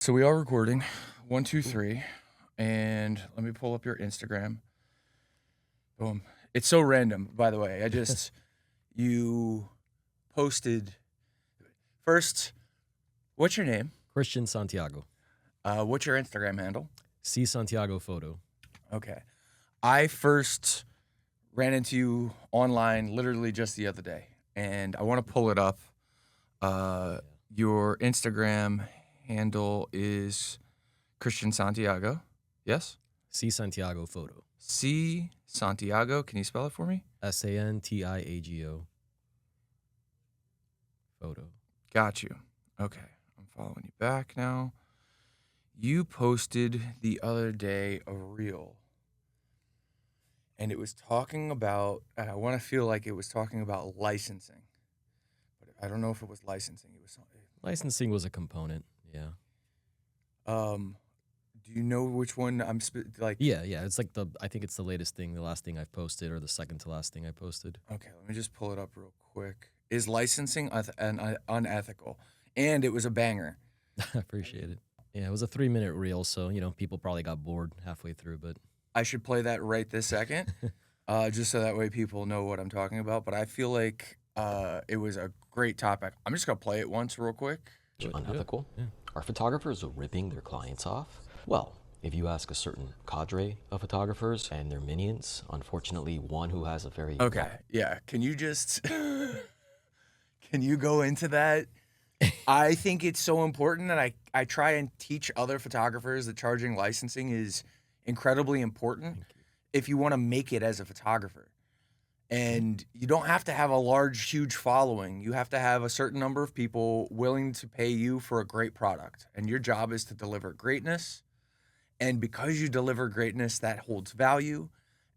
So we are recording. 1, 2, 3. And let me pull up your Instagram. Boom. It's so random, by the way. You posted first, what's your name? Christian Santiago. What's your Instagram handle? C Santiago photo. Okay. I first ran into you online literally just the other day, and I want to pull it up. Your Instagram handle is Christian Santiago. Yes? C Santiago photo. C Santiago. Can you spell it for me? Santiago photo. Got you. Okay. I'm following you back now. You posted the other day a reel, and it was talking about, I want to feel like it was talking about licensing, but I don't know if it was licensing. It was something. Licensing was a component. Yeah. Do you know which one Yeah. It's like I think it's the last thing I've posted, or the second to last thing I posted. Okay, let me just pull it up real quick. Is licensing unethical? And it was a banger. I appreciate it. Yeah, it was a 3-minute reel, so people probably got bored halfway through, but I should play that right this second, just so that way people know what I'm talking about. But I feel like it was a great topic. I'm just gonna play it once real quick. Unethical? Yeah. Are photographers ripping their clients off? Well, if you ask a certain cadre of photographers and their minions, unfortunately one who has a very... Okay, yeah. Can you just can you go into that? I think it's so important, and I try and teach other photographers that charging licensing is incredibly important if you want to make it as a photographer. And you don't have to have a large, huge following. You have to have a certain number of people willing to pay you for a great product. And your job is to deliver greatness. And because you deliver greatness, that holds value.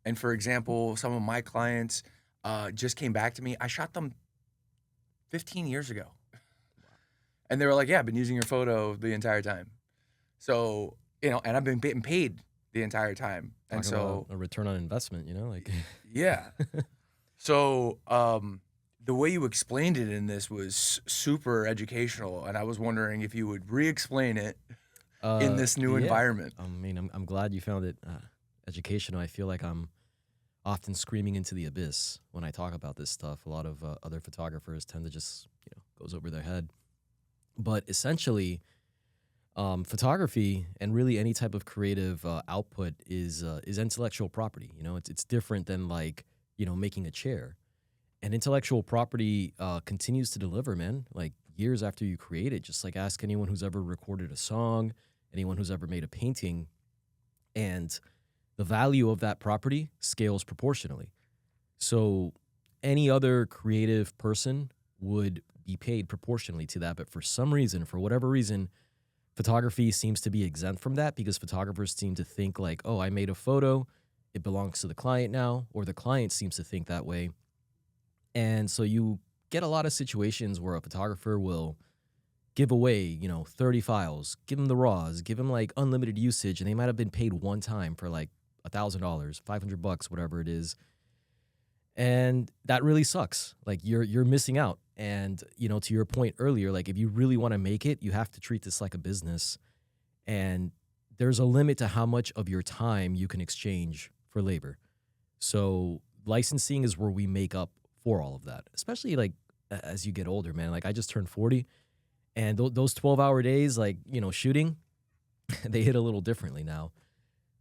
And for example, some of my clients just came back to me. I shot them 15 years ago. And they were like, yeah, I've been using your photo the entire time. So, and I've been getting paid the entire time. And talking about a return on investment, like... Yeah. So the way you explained it in this was super educational, and I was wondering if you would re-explain it in this new environment. I mean, I'm glad you found it educational. I feel like I'm often screaming into the abyss when I talk about this stuff. A lot of other photographers tend to just, goes over their head. But essentially, photography and really any type of creative output is intellectual property. It's different than making a chair. And intellectual property continues to deliver, man, like years after you create it. Just like ask anyone who's ever recorded a song, anyone who's ever made a painting, and the value of that property scales proportionally. So any other creative person would be paid proportionally to that. But for some reason, for whatever reason, photography seems to be exempt from that, because photographers seem to think like, oh, I made a photo, it belongs to the client now, or the client seems to think that way. And so you get a lot of situations where a photographer will give away, 30 files, give them the raws, give them like unlimited usage, and they might have been paid one time for like $1,000, $500, whatever it is. And that really sucks. Like you're missing out. And, to your point earlier, like if you really want to make it, you have to treat this like a business. And there's a limit to how much of your time you can exchange for labor. So licensing is where we make up for all of that, especially like as you get older, man. Like I just turned 40, and those 12-hour days, like, shooting, they hit a little differently now.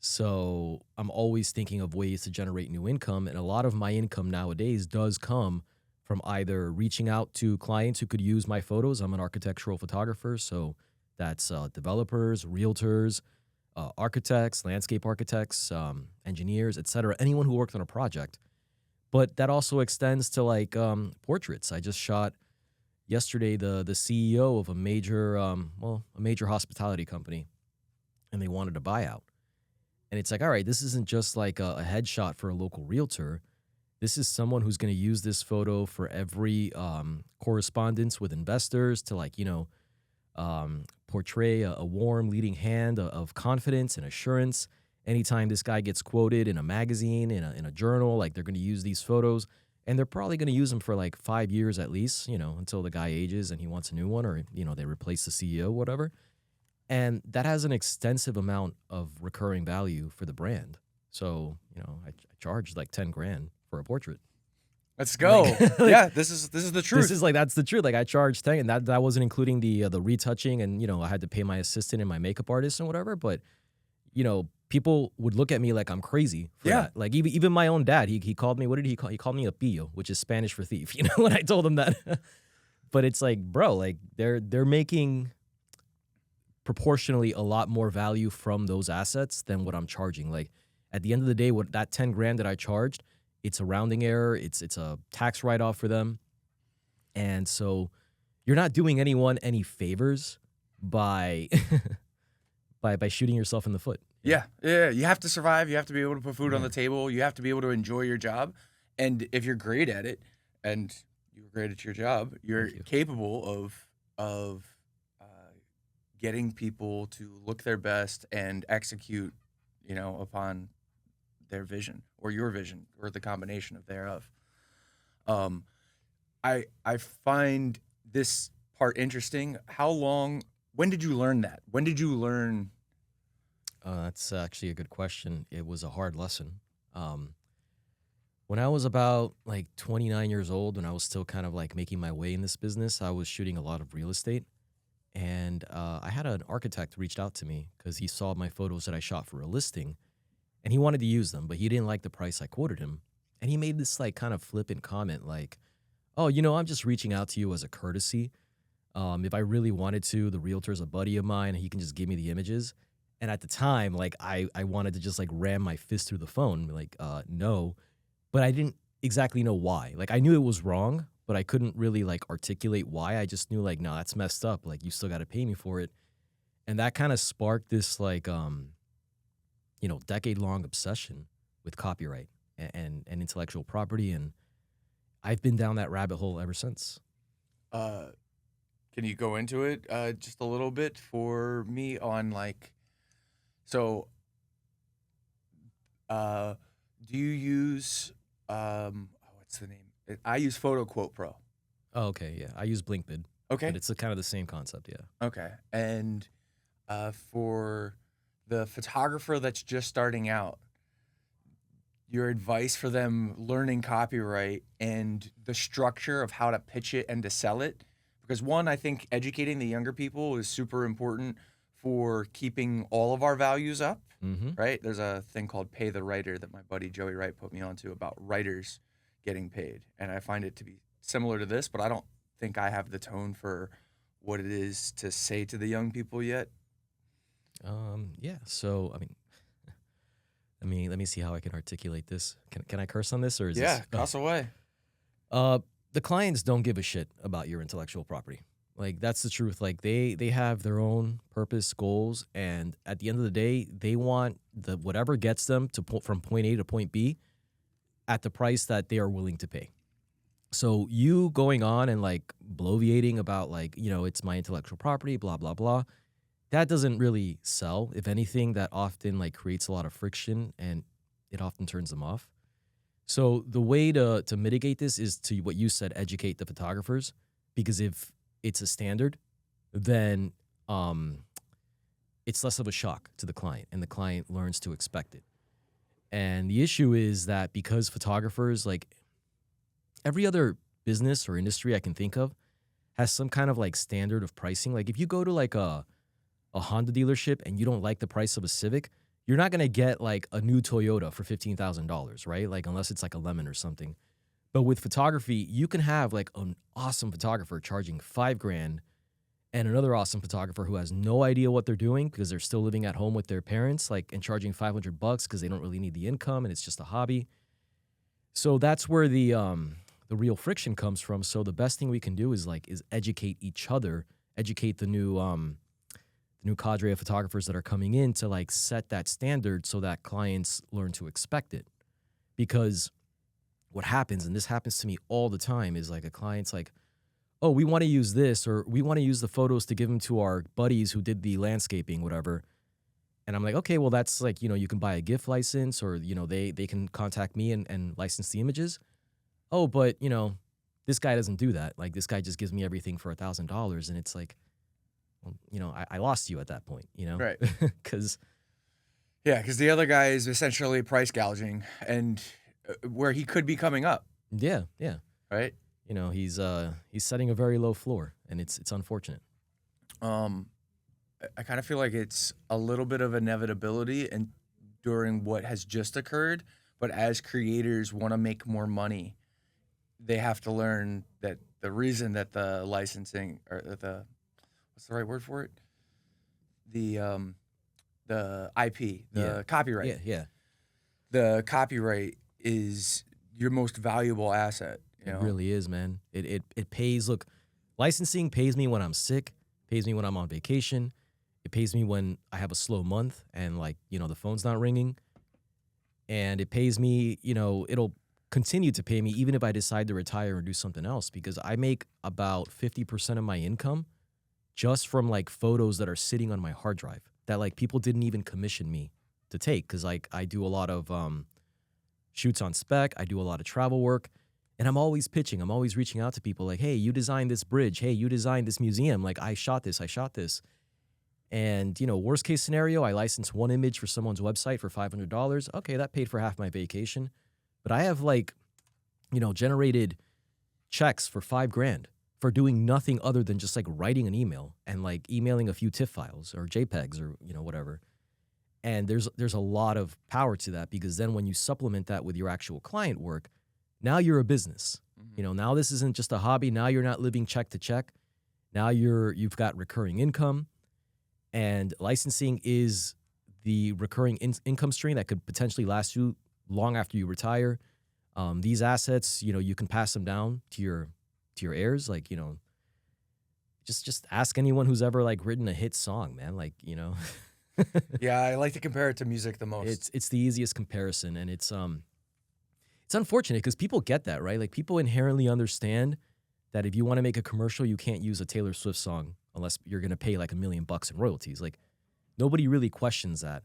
So I'm always thinking of ways to generate new income. And a lot of my income nowadays does come from either reaching out to clients who could use my photos. I'm an architectural photographer, so that's developers, realtors, architects, landscape architects, engineers, etc. Anyone who worked on a project. But that also extends to like portraits. I just shot yesterday the CEO of a major hospitality company, and they wanted a buyout. And it's like, all right, this isn't just like a headshot for a local realtor. This is someone who's going to use this photo for every correspondence with investors to portray a warm leading hand of confidence and assurance. Anytime this guy gets quoted in a magazine, in a journal, like they're going to use these photos, and they're probably going to use them for like 5 years at least, until the guy ages and he wants a new one, or, they replace the CEO, whatever. And that has an extensive amount of recurring value for the brand. So, I charged like 10 grand for a portrait. Let's go. Like, Yeah, this is the truth. This is like, that's the truth. Like I charged 10, and that wasn't including the retouching, and I had to pay my assistant and my makeup artist and whatever. But people would look at me like I'm crazy for Yeah. that. Like even my own dad, he called me, what did he call? He called me a pillo, which is Spanish for thief. When I told him that. But it's like, bro, like they're making proportionally a lot more value from those assets than what I'm charging. Like at the end of the day, what that 10 grand that I charged, it's a rounding error. It's a tax write-off for them. And so you're not doing anyone any favors by by shooting yourself in the foot. Yeah. You have to survive. You have to be able to put food on the table. You have to be able to enjoy your job. And if you're great at it, and you're great at your job, you're capable of getting people to look their best and execute, upon their vision or your vision or the combination of thereof. I find this part interesting. When did you learn that? When did you learn? That's actually a good question. It was a hard lesson. When I was about like 29 years old, when I was still kind of like making my way in this business, I was shooting a lot of real estate. And I had an architect reached out to me because he saw my photos that I shot for a listing, and he wanted to use them, but he didn't like the price I quoted him. And he made this like kind of flippant comment like, oh, I'm just reaching out to you as a courtesy. If I really wanted to, the realtor's a buddy of mine, and he can just give me the images. And at the time, like I wanted to just like ram my fist through the phone, like, no, but I didn't exactly know why. Like I knew it was wrong, but I couldn't really like articulate why. I just knew like, no, that's messed up. Like you still got to pay me for it. And that kind of sparked this like, decade-long obsession with copyright and intellectual property. And I've been down that rabbit hole ever since. Can you go into it just a little bit for me on like, so do you use, what's the name? I use Photo Quote Pro. Oh, okay, yeah. I use BlinkBid. Okay. But it's kind of the same concept, yeah. Okay. And for the photographer that's just starting out, your advice for them learning copyright and the structure of how to pitch it and to sell it? Because one, I think educating the younger people is super important for keeping all of our values up, right? There's a thing called Pay the Writer that my buddy Joey Wright put me onto about writers getting paid. And I find it to be similar to this, but I don't think I have the tone for what it is to say to the young people yet. Yeah. So, let me see how I can articulate this. Can I curse on this, or is Yeah, this? cuss away. The clients don't give a shit about your intellectual property. Like that's the truth. Like they have their own purpose, goals, and at the end of the day, they want whatever gets them from point A to point B at the price that they are willing to pay. So you going on and like bloviating about like, it's my intellectual property, blah, blah, blah, that doesn't really sell. If anything, that often like creates a lot of friction, and it often turns them off. So the way to mitigate this is to what you said, educate the photographers, because if it's a standard, then it's less of a shock to the client, and the client learns to expect it. And the issue is that because photographers, like every other business or industry I can think of, has some kind of like standard of pricing. Like if you go to like a Honda dealership and you don't like the price of a Civic, you're not going to get like a new Toyota for $15,000, right? Like unless it's like a lemon or something. But with photography, you can have like an awesome photographer charging $5,000 and another awesome photographer who has no idea what they're doing because they're still living at home with their parents, like, and charging $500 because they don't really need the income and it's just a hobby. So that's where the real friction comes from. So the best thing we can do is educate each other, educate the new cadre of photographers that are coming in to like set that standard so that clients learn to expect it. Because what happens, and this happens to me all the time, is like a client's like, oh, we want to use this, or we want to use the photos to give them to our buddies who did the landscaping, whatever. And I'm like, okay, well, that's like, you can buy a gift license, or, they can contact me and license the images. Oh, but, this guy doesn't do that. Like, this guy just gives me everything for $1,000. And it's like, well, I lost you at that point, Right. because Yeah, because the other guy is essentially price gouging, and where he could be coming up, yeah, right? he's setting a very low floor, and it's unfortunate. I kind of feel like it's a little bit of inevitability and during what has just occurred, but as creators want to make more money, they have to learn that the reason that the licensing or the what's the right word for it? The IP, the Yeah. copyright. Yeah. The copyright is your most valuable asset. You It know? really is, man. It pays. Look, licensing pays me when I'm sick, pays me when I'm on vacation. It pays me when I have a slow month and the phone's not ringing. And it pays me, it'll continue to pay me even if I decide to retire or do something else, because I make about 50% of my income just from photos that are sitting on my hard drive that people didn't even commission me to take, because I do a lot of shoots on spec, I do a lot of travel work, and I'm always pitching, I'm always reaching out to people like, hey, you designed this bridge, hey, you designed this museum, I shot this. And worst case scenario, I license one image for someone's website for $500. Okay, that paid for half my vacation, but I have generated checks for $5,000 for doing nothing other than just writing an email and emailing a few TIFF files or JPEGs or whatever. And there's a lot of power to that, because then when you supplement that with your actual client work, now you're a business. Mhm. Now this isn't just a hobby. Now you're not living check to check. Now you've got recurring income, and licensing is the recurring income stream that could potentially last you long after you retire. These assets, you can pass them down to your heirs. Just ask anyone who's ever written a hit song, man. Yeah, I like to compare it to music the most. It's the easiest comparison, and it's unfortunate because people get that, right? People inherently understand that if you want to make a commercial, you can't use a Taylor Swift song unless you're going to pay $1 million in royalties. Nobody really questions that.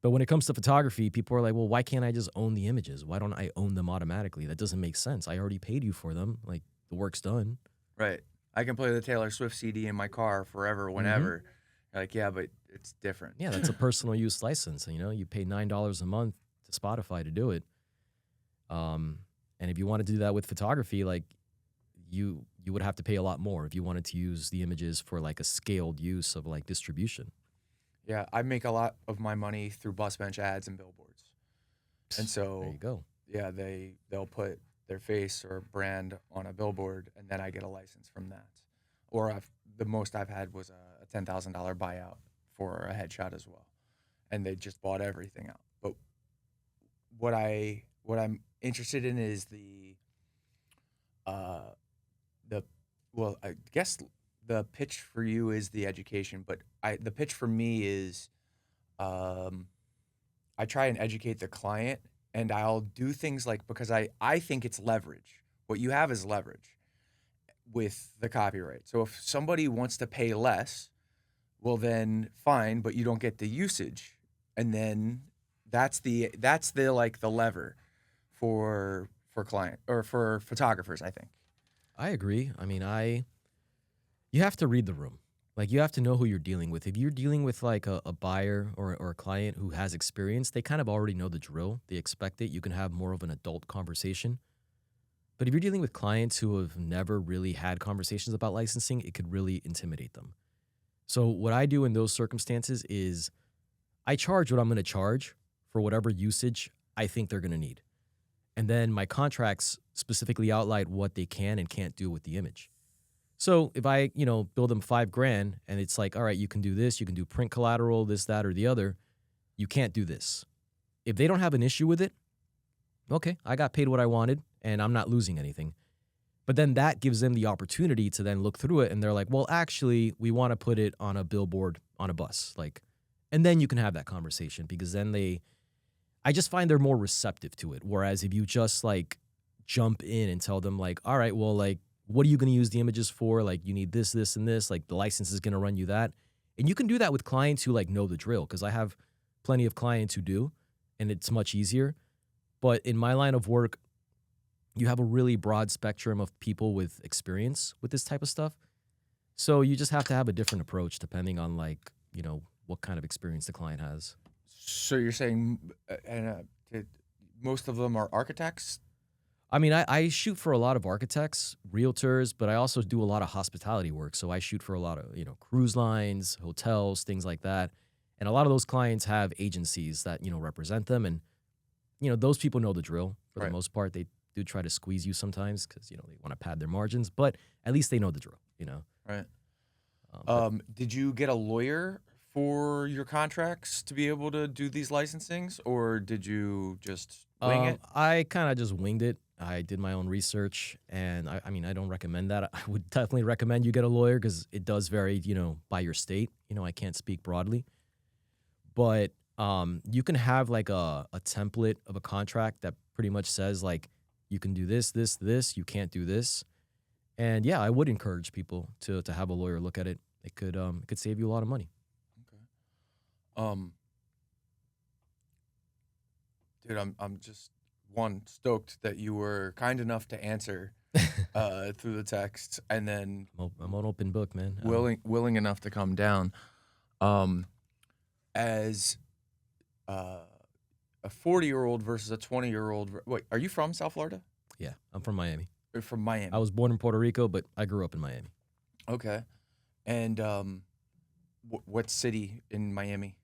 But when it comes to photography, people are like, well, why can't I just own the images? Why don't I own them automatically? That doesn't make sense. I already paid you for them. The work's done. Right. I can play the Taylor Swift CD in my car forever, whenever. Yeah, but it's different. Yeah, that's a personal use license. You pay $9 a month to Spotify to do it. And if you want to do that with photography, you would have to pay a lot more if you wanted to use the images for a scaled use of distribution. Yeah, I make a lot of my money through bus bench ads and billboards. And so There you go. yeah, they'll put their face or brand on a billboard, and then I get a license from that. Or the most I've had was a $10,000 buyout for a headshot as well, and they just bought everything out. But what I'm interested in is I guess the pitch for you is the education, but the pitch for me is I try and educate the client, and I'll do things because I think it's leverage. What you have is leverage with the copyright. So if somebody wants to pay less, well then fine, but you don't get the usage. And then that's the the lever for client or for photographers, I think. I agree. I mean, you have to read the room. You have to know who you're dealing with. If you're dealing with a buyer or a client who has experience, they kind of already know the drill. They expect it. You can have more of an adult conversation. But if you're dealing with clients who have never really had conversations about licensing, it could really intimidate them. So what I do in those circumstances is I charge what I'm going to charge for whatever usage I think they're going to need. And then my contracts specifically outline what they can and can't do with the image. So if I, bill them $5,000 and it's all right, you can do this, you can do print collateral, this, that, or the other, you can't do this. If they don't have an issue with it, okay, I got paid what I wanted and I'm not losing anything. But then that gives them the opportunity to then look through it and they're like, well, actually, we want to put it on a billboard on a bus. And then you can have that conversation, because then I just find they're more receptive to it. Whereas if you just jump in and tell them all right, well, what are you going to use the images for? You need this, this, and this. The license is going to run you that. And you can do that with clients who know the drill, because I have plenty of clients who do, and it's much easier. But in my line of work, you have a really broad spectrum of people with experience with this type of stuff. So you just have to have a different approach depending on what kind of experience the client has. So you're saying, most of them are architects? I mean, I shoot for a lot of architects, realtors, but I also do a lot of hospitality work. So I shoot for a lot of, cruise lines, hotels, things like that. And a lot of those clients have agencies that, represent them. And, those people know the drill for the Right. most part. They do try to squeeze you sometimes because, they want to pad their margins, but at least they know the drill. Right. But, Did you get a lawyer for your contracts to be able to do these licensings, or did you just wing it? I kind of just winged it. I did my own research, and I mean, I don't recommend that. I would definitely recommend you get a lawyer because it does vary, by your state. I can't speak broadly, but you can have like a template of a contract that pretty much says like you can do this, this, this. You can't do this, and yeah, I would encourage people to have a lawyer look at it. It could save you a lot of money. Um, Dude, I'm just stoked that you were kind enough to answer through the text, and then I'm an open book, man. willing enough to come down. As a 40-year-old versus a 20-year-old. Wait, are you from South Florida? Yeah, I'm from Miami. Or from Miami? I was born in Puerto Rico, but I grew up in Miami. Okay. And what city in Miami?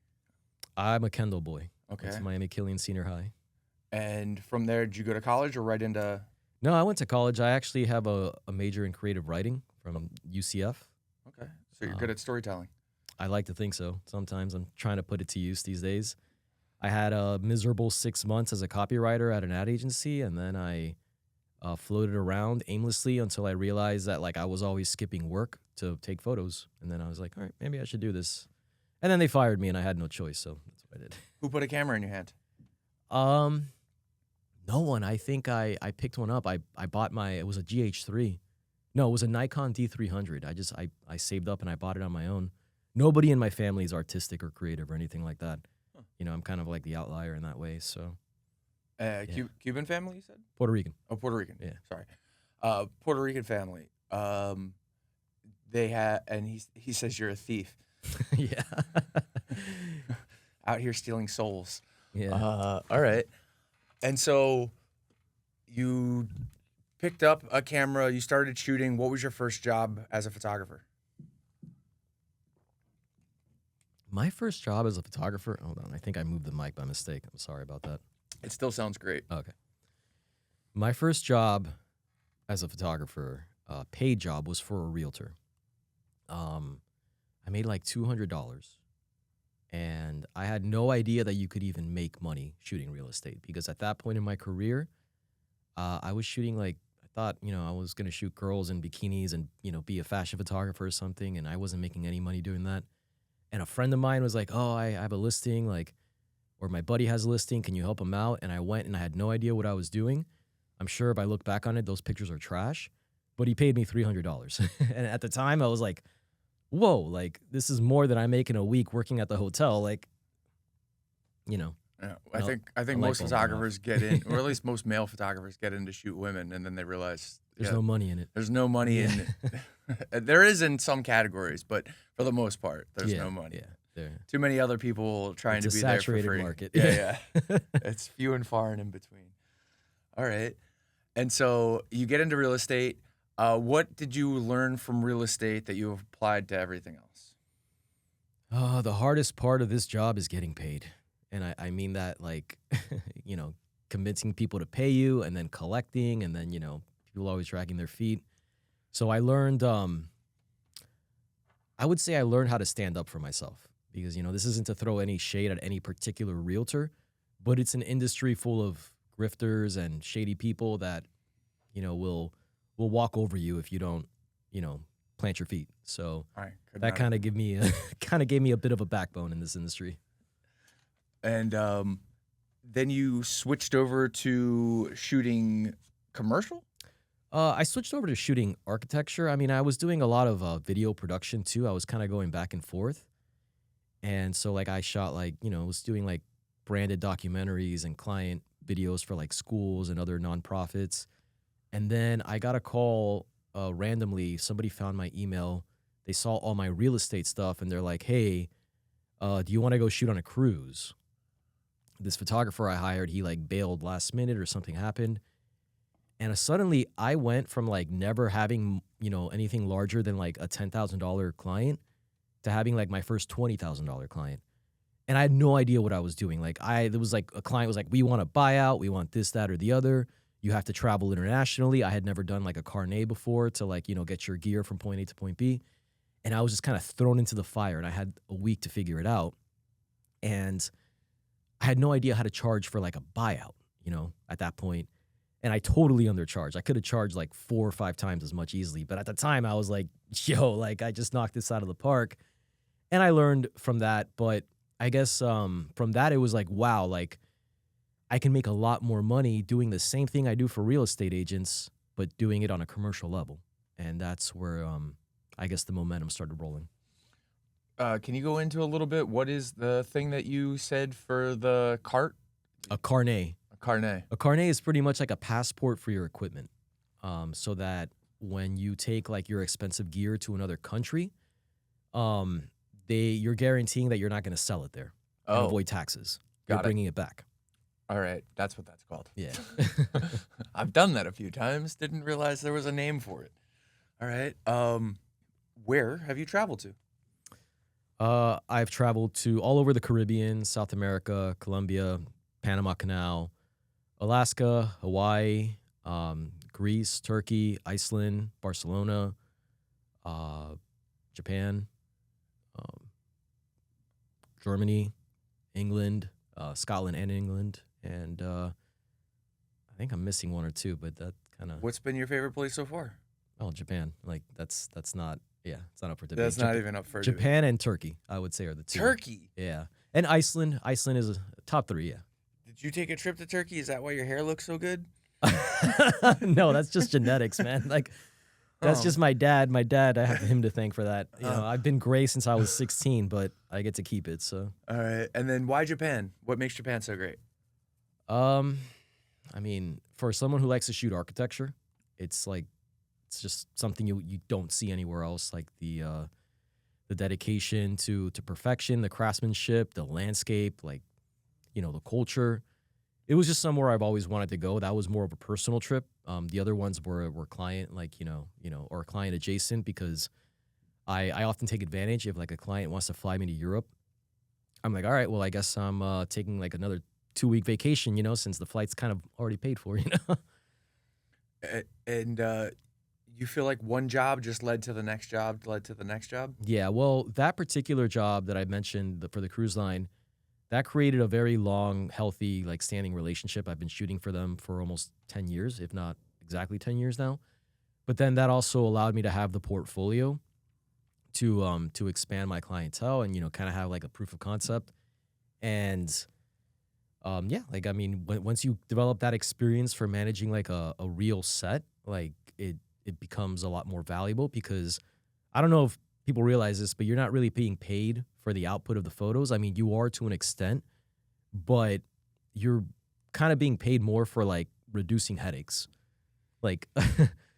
I'm a Kendall boy. Okay. It's Miami Killian Senior High. And from there, did you go to college or right into? No, I went to college. I actually have a major in creative writing from UCF. Okay. So you're good at storytelling. I like to think so. Sometimes I'm trying to put it to use these days. I had a miserable 6 months as a copywriter at an ad agency, and then I floated around aimlessly until I realized that like I was always skipping work to take photos. And then I was like, all right, maybe I should do this. And then they fired me, and I had no choice, so that's what I did. Who put a camera in your hand? No one. I think I picked one up. I bought it was a GH3. No, it was a Nikon D300. I saved up and I bought it on my own. Nobody in my family is artistic or creative or anything like that. Huh. I'm kind of like the outlier in that way. So Cuban family, you said? Puerto Rican. Oh, Puerto Rican. Yeah. Sorry. Puerto Rican family. They had, and he says you're a thief. Yeah. Out here stealing souls. Yeah. All right. And so you picked up a camera, you started shooting. What was your first job as a photographer? My first job as a photographer. Hold on. I think I moved the mic by mistake. I'm sorry about that. It still sounds great. Okay. My first job as a photographer, paid job, was for a realtor. I made like $200. And I had no idea that you could even make money shooting real estate because at that point in my career, I was shooting I thought, I was going to shoot girls in bikinis and, be a fashion photographer or something. And I wasn't making any money doing that. And a friend of mine was like, oh, I have a listing, or my buddy has a listing. Can you help him out? And I went and I had no idea what I was doing. I'm sure if I look back on it, those pictures are trash. But he paid me $300. And at the time I was like, whoa, this is more than I make in a week working at the hotel. Yeah, I think most photographers get in, or at least most male photographers get in to shoot women, and then they realize there's no money in it. There's no money in it. There is in some categories, but for the most part, there's no money. Yeah, too many other people trying it's to be a there for saturated free. market. Yeah. It's few and far and in between. All right. And so you get into real estate. What did you learn from real estate that you have applied to everything else? The hardest part of this job is getting paid. And I mean that convincing people to pay you and then collecting and then, people always dragging their feet. So I learned, I would say I learned how to stand up for myself because, this isn't to throw any shade at any particular realtor, but it's an industry full of grifters and shady people that, will walk over you if you don't, plant your feet. So that kind of gave me a bit of a backbone in this industry. And then you switched over to shooting commercial? I switched over to shooting architecture. I mean, I was doing a lot of video production too. I was kind of going back and forth. And so I shot was doing branded documentaries and client videos for schools and other nonprofits. And then I got a call randomly. Somebody found my email they saw all my real estate stuff and they're like, hey, do you want to go shoot on a cruise? This photographer I hired, he like bailed last minute or something happened. And suddenly I went from like never having, anything larger than like a $10,000 client to having like my first $20,000 client. And I had no idea what I was doing. There was like a client was like, we want a buyout. We want this, that, or the other. You have to travel internationally. I had never done like a carnet before to like, get your gear from point A to point B. And I was just kind of thrown into the fire and I had a week to figure it out. And I had no idea how to charge for like a buyout, at that point. And I totally undercharged. I could have charged like 4 or 5 times as much easily. But at the time I was like, I just knocked this out of the park. And I learned from that. But I guess from that, it was like, wow, like I can make a lot more money doing the same thing I do for real estate agents, but doing it on a commercial level. And that's where I guess the momentum started rolling. Can you go into a little bit? What is the thing that you said for the cart? A carnet. A carnet. A carnet is pretty much like a passport for your equipment, so that when you take like your expensive gear to another country, you're guaranteeing that you're not going to sell it there and avoid taxes. You're bringing it back. All right, that's what that's called. Yeah. I've done that a few times. Didn't realize there was a name for it. All right. Where have you traveled to? I've traveled to all over the Caribbean, South America, Colombia, Panama Canal, Alaska, Hawaii, Greece, Turkey, Iceland, Barcelona, Japan, Germany, England, Scotland and England, and I think I'm missing 1 or 2, but that kind of... What's been your favorite place so far? Oh, Japan. Like, that's not... Yeah, it's not up for debate. That's not even up for debate. Japan and Turkey, I would say, are the 2. Turkey? Yeah. And Iceland. Iceland is a top 3, yeah. Did you take a trip to Turkey? Is that why your hair looks so good? No, that's just genetics, man. Like, that's just my dad. My dad, I have him to thank for that. I've been gray since I was 16, but I get to keep it, so. All right. And then why Japan? What makes Japan so great? I mean, for someone who likes to shoot architecture, it's just something you don't see anywhere else. Like the dedication to perfection, the craftsmanship, the landscape, like, the culture. It was just somewhere I've always wanted to go. That was more of a personal trip. The other ones were client, or client adjacent, because I often take advantage if like a client wants to fly me to Europe. I'm like, all right, well, I guess I'm taking like another 2-week vacation, since the flight's kind of already paid for, And you feel like one job just led to the next job, led to the next job? Yeah, well, that particular job that I mentioned for the cruise line, that created a very long, healthy, like standing relationship. I've been shooting for them for almost 10 years, if not exactly 10 years now. But then that also allowed me to have the portfolio to expand my clientele and, kind of have like a proof of concept. And once you develop that experience for managing like a real set, like it becomes a lot more valuable, because I don't know if people realize this, but you're not really being paid for the output of the photos. I mean, you are to an extent, but you're kind of being paid more for like reducing headaches. Like,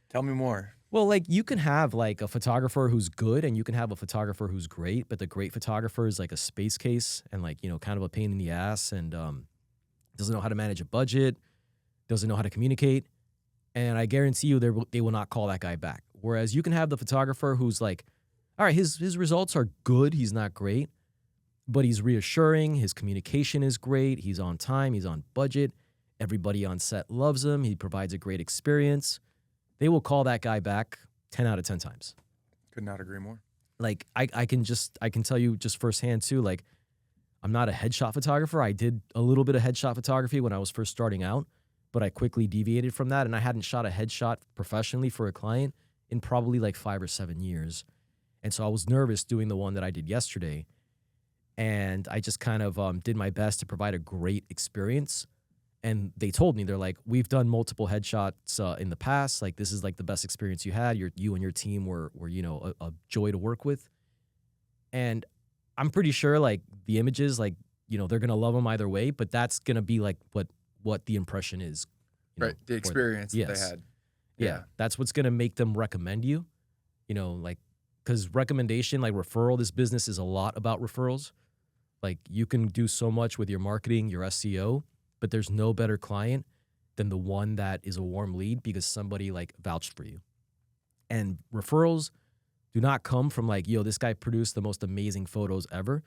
tell me more. Well, like you can have like a photographer who's good and you can have a photographer who's great, but the great photographer is like a space case and like, kind of a pain in the ass and doesn't know how to manage a budget, doesn't know how to communicate. And I guarantee you they will not call that guy back. Whereas you can have the photographer who's like, all right, his results are good. He's not great, but he's reassuring. His communication is great. He's on time. He's on budget. Everybody on set loves him. He provides a great experience. They will call that guy back 10 out of 10 times. Could not agree more. Like I can tell you just firsthand too, like I'm not a headshot photographer. I did a little bit of headshot photography when I was first starting out, but I quickly deviated from that and I hadn't shot a headshot professionally for a client in probably like 5 or 7 years. And so I was nervous doing the one that I did yesterday. And I just kind of did my best to provide a great experience. And they told me, they're like, we've done multiple headshots in the past. Like, this is like the best experience you had. You and your team were a joy to work with. And I'm pretty sure like the images, like, they're going to love them either way. But that's going to be like what the impression is. Right. The experience that they had. Yeah. That's what's going to make them recommend you. Like because recommendation, like referral, this business is a lot about referrals. Like you can do so much with your marketing, your SEO, but there's no better client than the one that is a warm lead because somebody like vouched for you. And referrals do not come from like, yo, this guy produced the most amazing photos ever.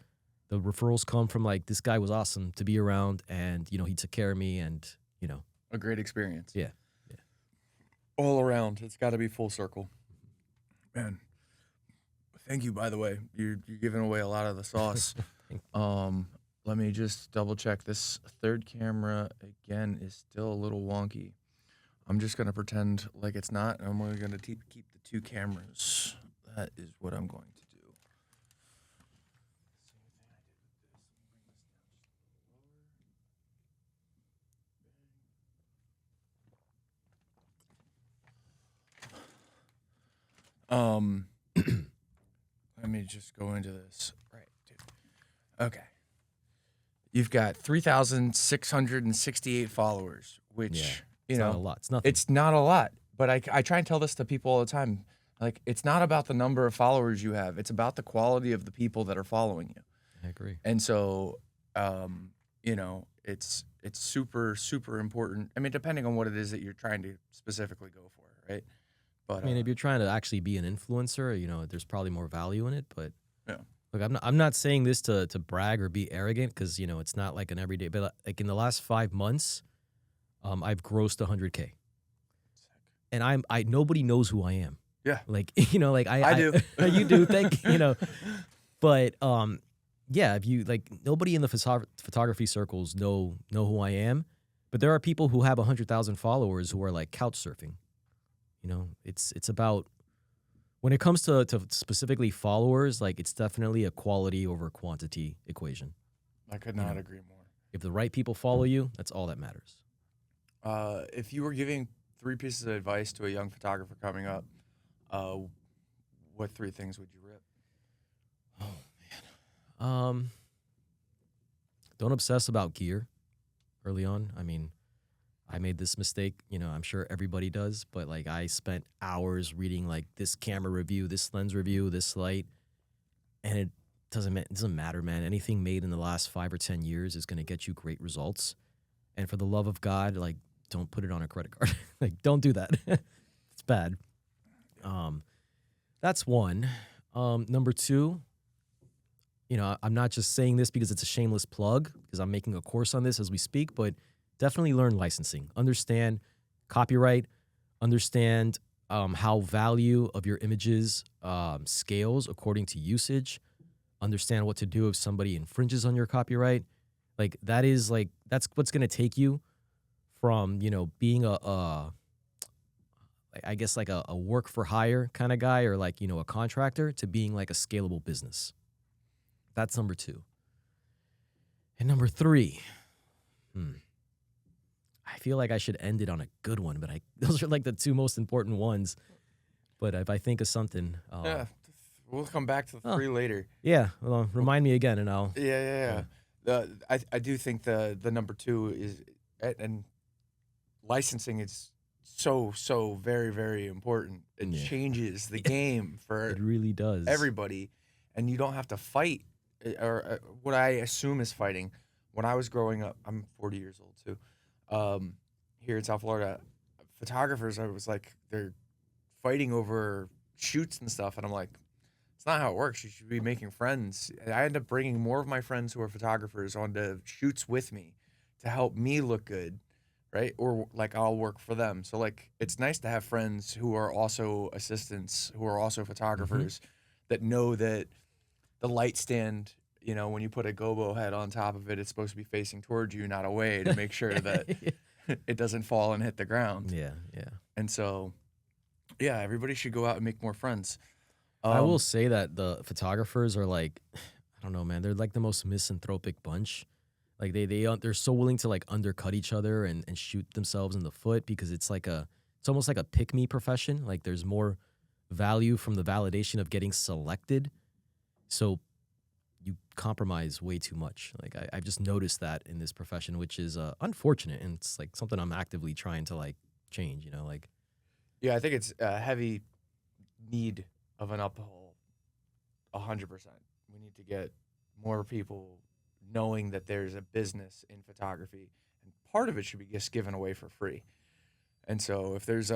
The referrals come from like, this guy was awesome to be around and, he took care of me and, A great experience. Yeah. All around. It's got to be full circle. Man, thank you, by the way. You're giving away a lot of the sauce. Let me just double check. This third camera, again, is still a little wonky. I'm just going to pretend like it's not, and I'm only going to keep the two cameras. That is what I'm going to do. Let me just go into this. Right, dude. Okay. You've got 3,668 followers, which, it's not a lot. It's nothing. It's not a lot. But I try and tell this to people all the time. Like, it's not about the number of followers you have. It's about the quality of the people that are following you. I agree. And so, it's super, super important. I mean, depending on what it is that you're trying to specifically go for, right? But I mean, if you're trying to actually be an influencer, there's probably more value in it. But yeah. Look, I'm not saying this to brag or be arrogant because it's not like an everyday. But like in the last 5 months, I've grossed 100K, and nobody knows who I am. Yeah, like I do. You do, thank you. But yeah, if you like, nobody in the photography circles know who I am. But there are people who have 100,000 followers who are like couch surfing. It's about, when it comes to specifically followers, like it's definitely a quality over quantity equation. I could not agree more. If the right people follow you, that's all that matters. If you were giving 3 pieces of advice to a young photographer coming up, what 3 things would you rip? Oh man. Don't obsess about gear early on. I mean, I made this mistake, I'm sure everybody does, but like I spent hours reading like this camera review, this lens review, this light, and it doesn't matter, man. Anything made in the last 5 or 10 years is going to get you great results. And for the love of God, like, don't put it on a credit card. Like, don't do that. It's bad. That's one. Number 2, I'm not just saying this because it's a shameless plug, because I'm making a course on this as we speak, but definitely learn licensing. Understand copyright. Understand how value of your images scales according to usage. Understand what to do if somebody infringes on your copyright. Like that's what's going to take you from, being a work for hire kind of guy, or like, a contractor, to being like a scalable business. That's number 2. And number 3, I feel like I should end it on a good one, but those are like the 2 most important ones. But if I think of something, yeah, we'll come back to the 3 later. Yeah, well, remind me again, and I'll. Yeah. I do think the number 2 is, and licensing is so very, very important. It changes the game for it really does everybody, and you don't have to fight, or what I assume is fighting. When I was growing up, I'm 40 years old too. Here in South Florida, photographers, I was like, they're fighting over shoots and stuff, and I'm like, it's not how it works. You should be making friends. And I end up bringing more of my friends who are photographers onto shoots with me to help me look good, right? Or like I'll work for them. So like, it's nice to have friends who are also assistants, who are also photographers, that know that the light stand, when you put a gobo head on top of it, it's supposed to be facing towards you, not away, to make sure that it doesn't fall and hit the ground. Yeah. And so, yeah, everybody should go out and make more friends. I will say that the photographers are like, I don't know, man, they're like the most misanthropic bunch. Like they're so willing to like undercut each other and shoot themselves in the foot, because it's almost like a pick-me profession. Like there's more value from the validation of getting selected. So you compromise way too much. Like I've just noticed that in this profession, which is unfortunate, and it's like something I'm actively trying to like change. Yeah, I think it's a heavy need of an uphill 100%. We need to get more people knowing that there's a business in photography, and part of it should be just given away for free. And so, if there's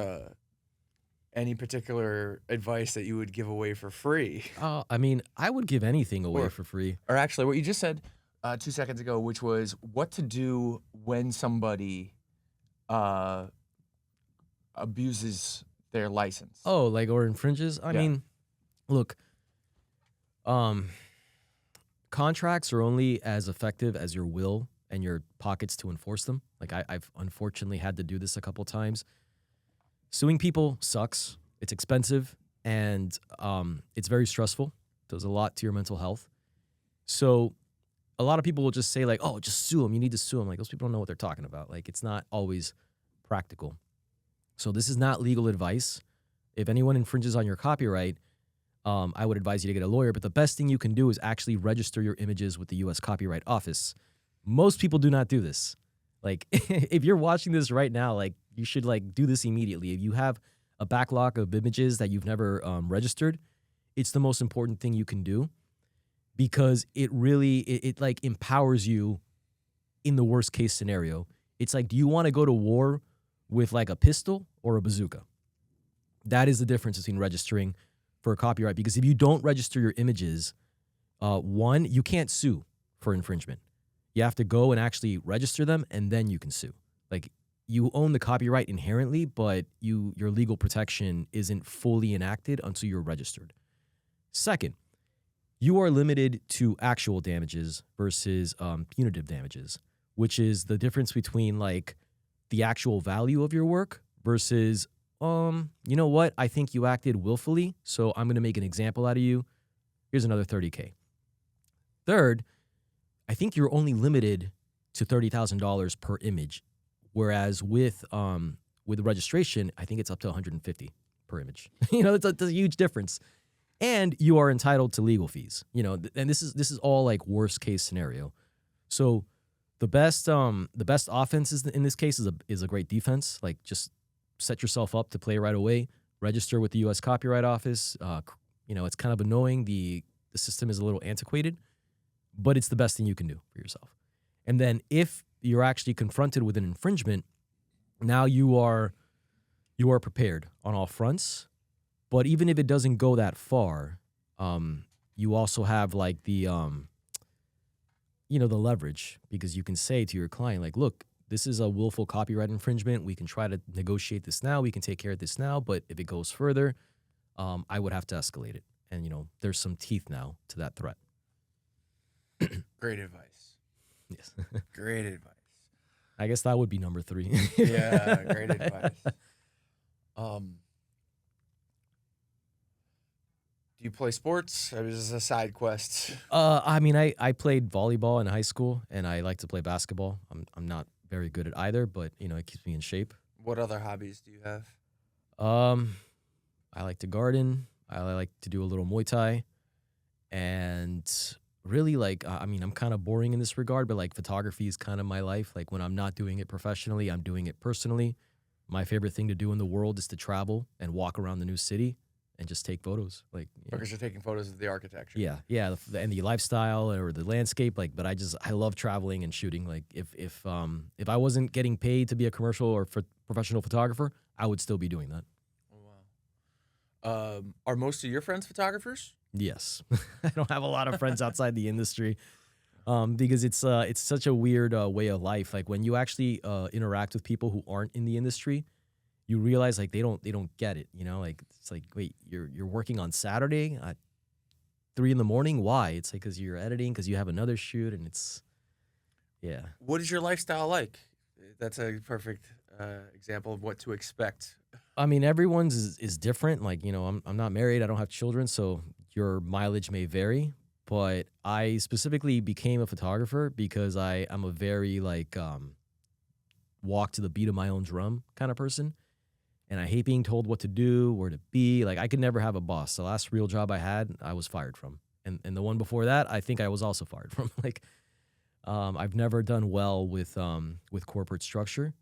any particular advice that you would give away for free, I mean, I would give anything away Or- for free. or actually, what you just said 2 seconds ago, which was what to do when somebody abuses their license. Oh, like, or infringes? I Yeah. mean, look, contracts are only as effective as your will and your pockets to enforce them. Like, I've unfortunately had to do this a couple times. Suing people sucks. It's expensive, and it's very stressful. Does a lot to your mental health. So a lot of people will just say, like, oh, just sue them. You need to sue them. Like, those people don't know what they're talking about. Like, it's not always practical. So this is not legal advice. If anyone infringes on your copyright, I would advise you to get a lawyer. But the best thing you can do is actually register your images with the U.S. Copyright Office. Most people do not do this. Like, if you're watching this right now, like, you should, like, do this immediately. If you have a backlog of images that you've never registered, it's the most important thing you can do, because it really, it like empowers you in the worst case scenario. It's like, do you want to go to war with like a pistol or a bazooka? That is the difference between registering for a copyright, because if you don't register your images, one, you can't sue for infringement. You have to go and actually register them, and then you can sue. Like, you own the copyright inherently, but your legal protection isn't fully enacted until you're registered. Second, you are limited to actual damages versus punitive damages, which is the difference between like the actual value of your work versus, you know what? I think you acted willfully, so I'm going to make an example out of you. Here's another $30K. Third, I think you're only limited to $30,000 per image, whereas with registration, I think it's up to $150 per image. You know, it's a huge difference. And you are entitled to legal fees. You know, and this is all like worst case scenario. So the best offense is, in this case, is a great defense. Like, just set yourself up to play right away. Register with the U.S. Copyright Office. You know, it's kind of annoying. The system is a little antiquated, but it's the best thing you can do for yourself. And then if you're actually confronted with an infringement, now you are prepared on all fronts. But even if it doesn't go that far, you also have like the the leverage, because you can say to your client, like, look, this is a willful copyright infringement. We can try to negotiate this now. We can take care of this now. But if it goes further, I would have to escalate it. And, you know, there's some teeth now to that threat. Great advice. Yes. Great advice. I guess that would be number 3. Yeah, great advice. Do you play sports? Or is this a side quest? I mean, I played volleyball in high school, and I like to play basketball. I'm not very good at either, but, you know, it keeps me in shape. What other hobbies do you have? I like to garden. I like to do a little Muay Thai. And really, like, I mean, I'm kind of boring in this regard, but, like, photography is kind of my life. Like, when I'm not doing it professionally, I'm doing it personally. My favorite thing to do in the world is to travel and walk around the new city and just take photos. Like, you know. Because you're taking photos of the architecture. Yeah, and the lifestyle or the landscape. Like, but I love traveling and shooting. Like, if I wasn't getting paid to be a commercial or professional photographer, I would still be doing that. Oh, wow. Are most of your friends photographers? Yes, I don't have a lot of friends outside the industry, because it's such a weird way of life. Like, when you actually interact with people who aren't in the industry, you realize, like, they don't get it. You know, like, it's like, wait, you're working on Saturday at 3 a.m. Why? It's like, because you're editing, because you have another shoot, and it's, yeah. What is your lifestyle like? That's a perfect example of what to expect. I mean, everyone's is different. Like, you know, I'm not married. I don't have children, so your mileage may vary. But I specifically became a photographer because I'm a very, like, walk to the beat of my own drum kind of person. And I hate being told what to do, where to be. Like, I could never have a boss. The last real job I had, I was fired from. And the one before that, I think I was also fired from. Like, I've never done well with corporate structure.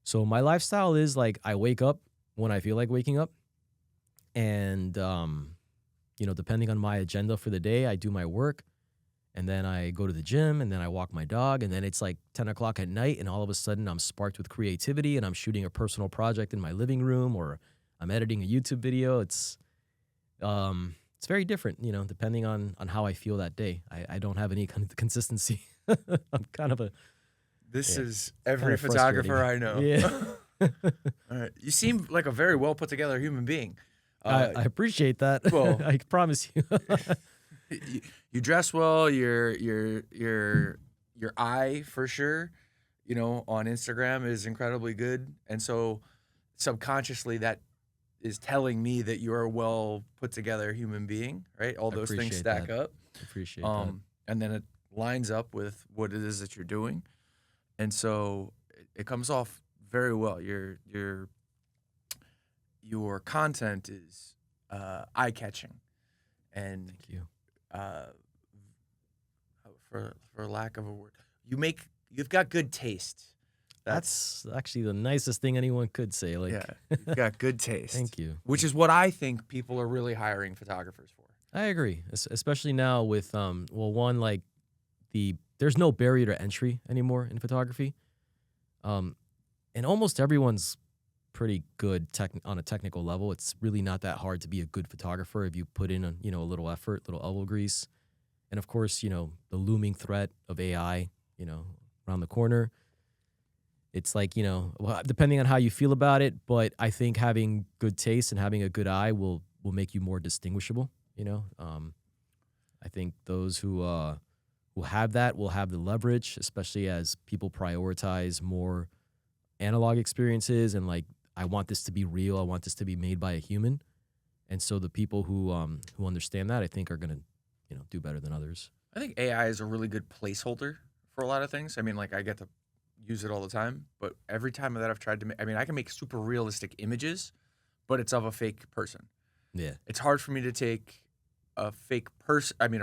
So my lifestyle is, like, I wake up when I feel like waking up. And depending on my agenda for the day, I do my work, and then I go to the gym, and then I walk my dog, and then it's like 10 o'clock at night, and all of a sudden I'm sparked with creativity, and I'm shooting a personal project in my living room, or I'm editing a YouTube video. It's very different, depending on how I feel that day. I don't have any kind of consistency. I'm kind of This Yeah. is every Kinda photographer I know. Yeah. All right. You seem like a very well put together human being. I appreciate that. well- I promise you. You dress well. Your eye for sure, on Instagram is incredibly good, and so subconsciously that is telling me that you're a well put together human being, right? All those things appreciate stack that. up, Appreciate that. and then it lines up with what it is that you're doing, and so it comes off very well. Your content is eye catching, and Thank you. for lack of a word, you've got good taste. That's actually the nicest thing anyone could say. Like, Yeah, you've got good taste. thank you. Which is what I think people are really hiring photographers for. I agree, especially now with one, like there's no barrier to entry anymore in photography, and almost everyone's pretty good on a technical level. It's really not that hard to be a good photographer if you put in a little effort, little elbow grease, and of course the looming threat of AI around the corner. It's like depending on how you feel about it, but I think having good taste and having a good eye will make you more distinguishable. I think those who have that will have the leverage, especially as people prioritize more analog experiences and like, I want this to be real. I want this to be made by a human. And so the people who understand that, I think, are gonna do better than others. I think AI is a really good placeholder for a lot of things. I mean, like I get to use it all the time, but every time that I've tried to I can make super realistic images, but it's of a fake person. Yeah. It's hard for me to take a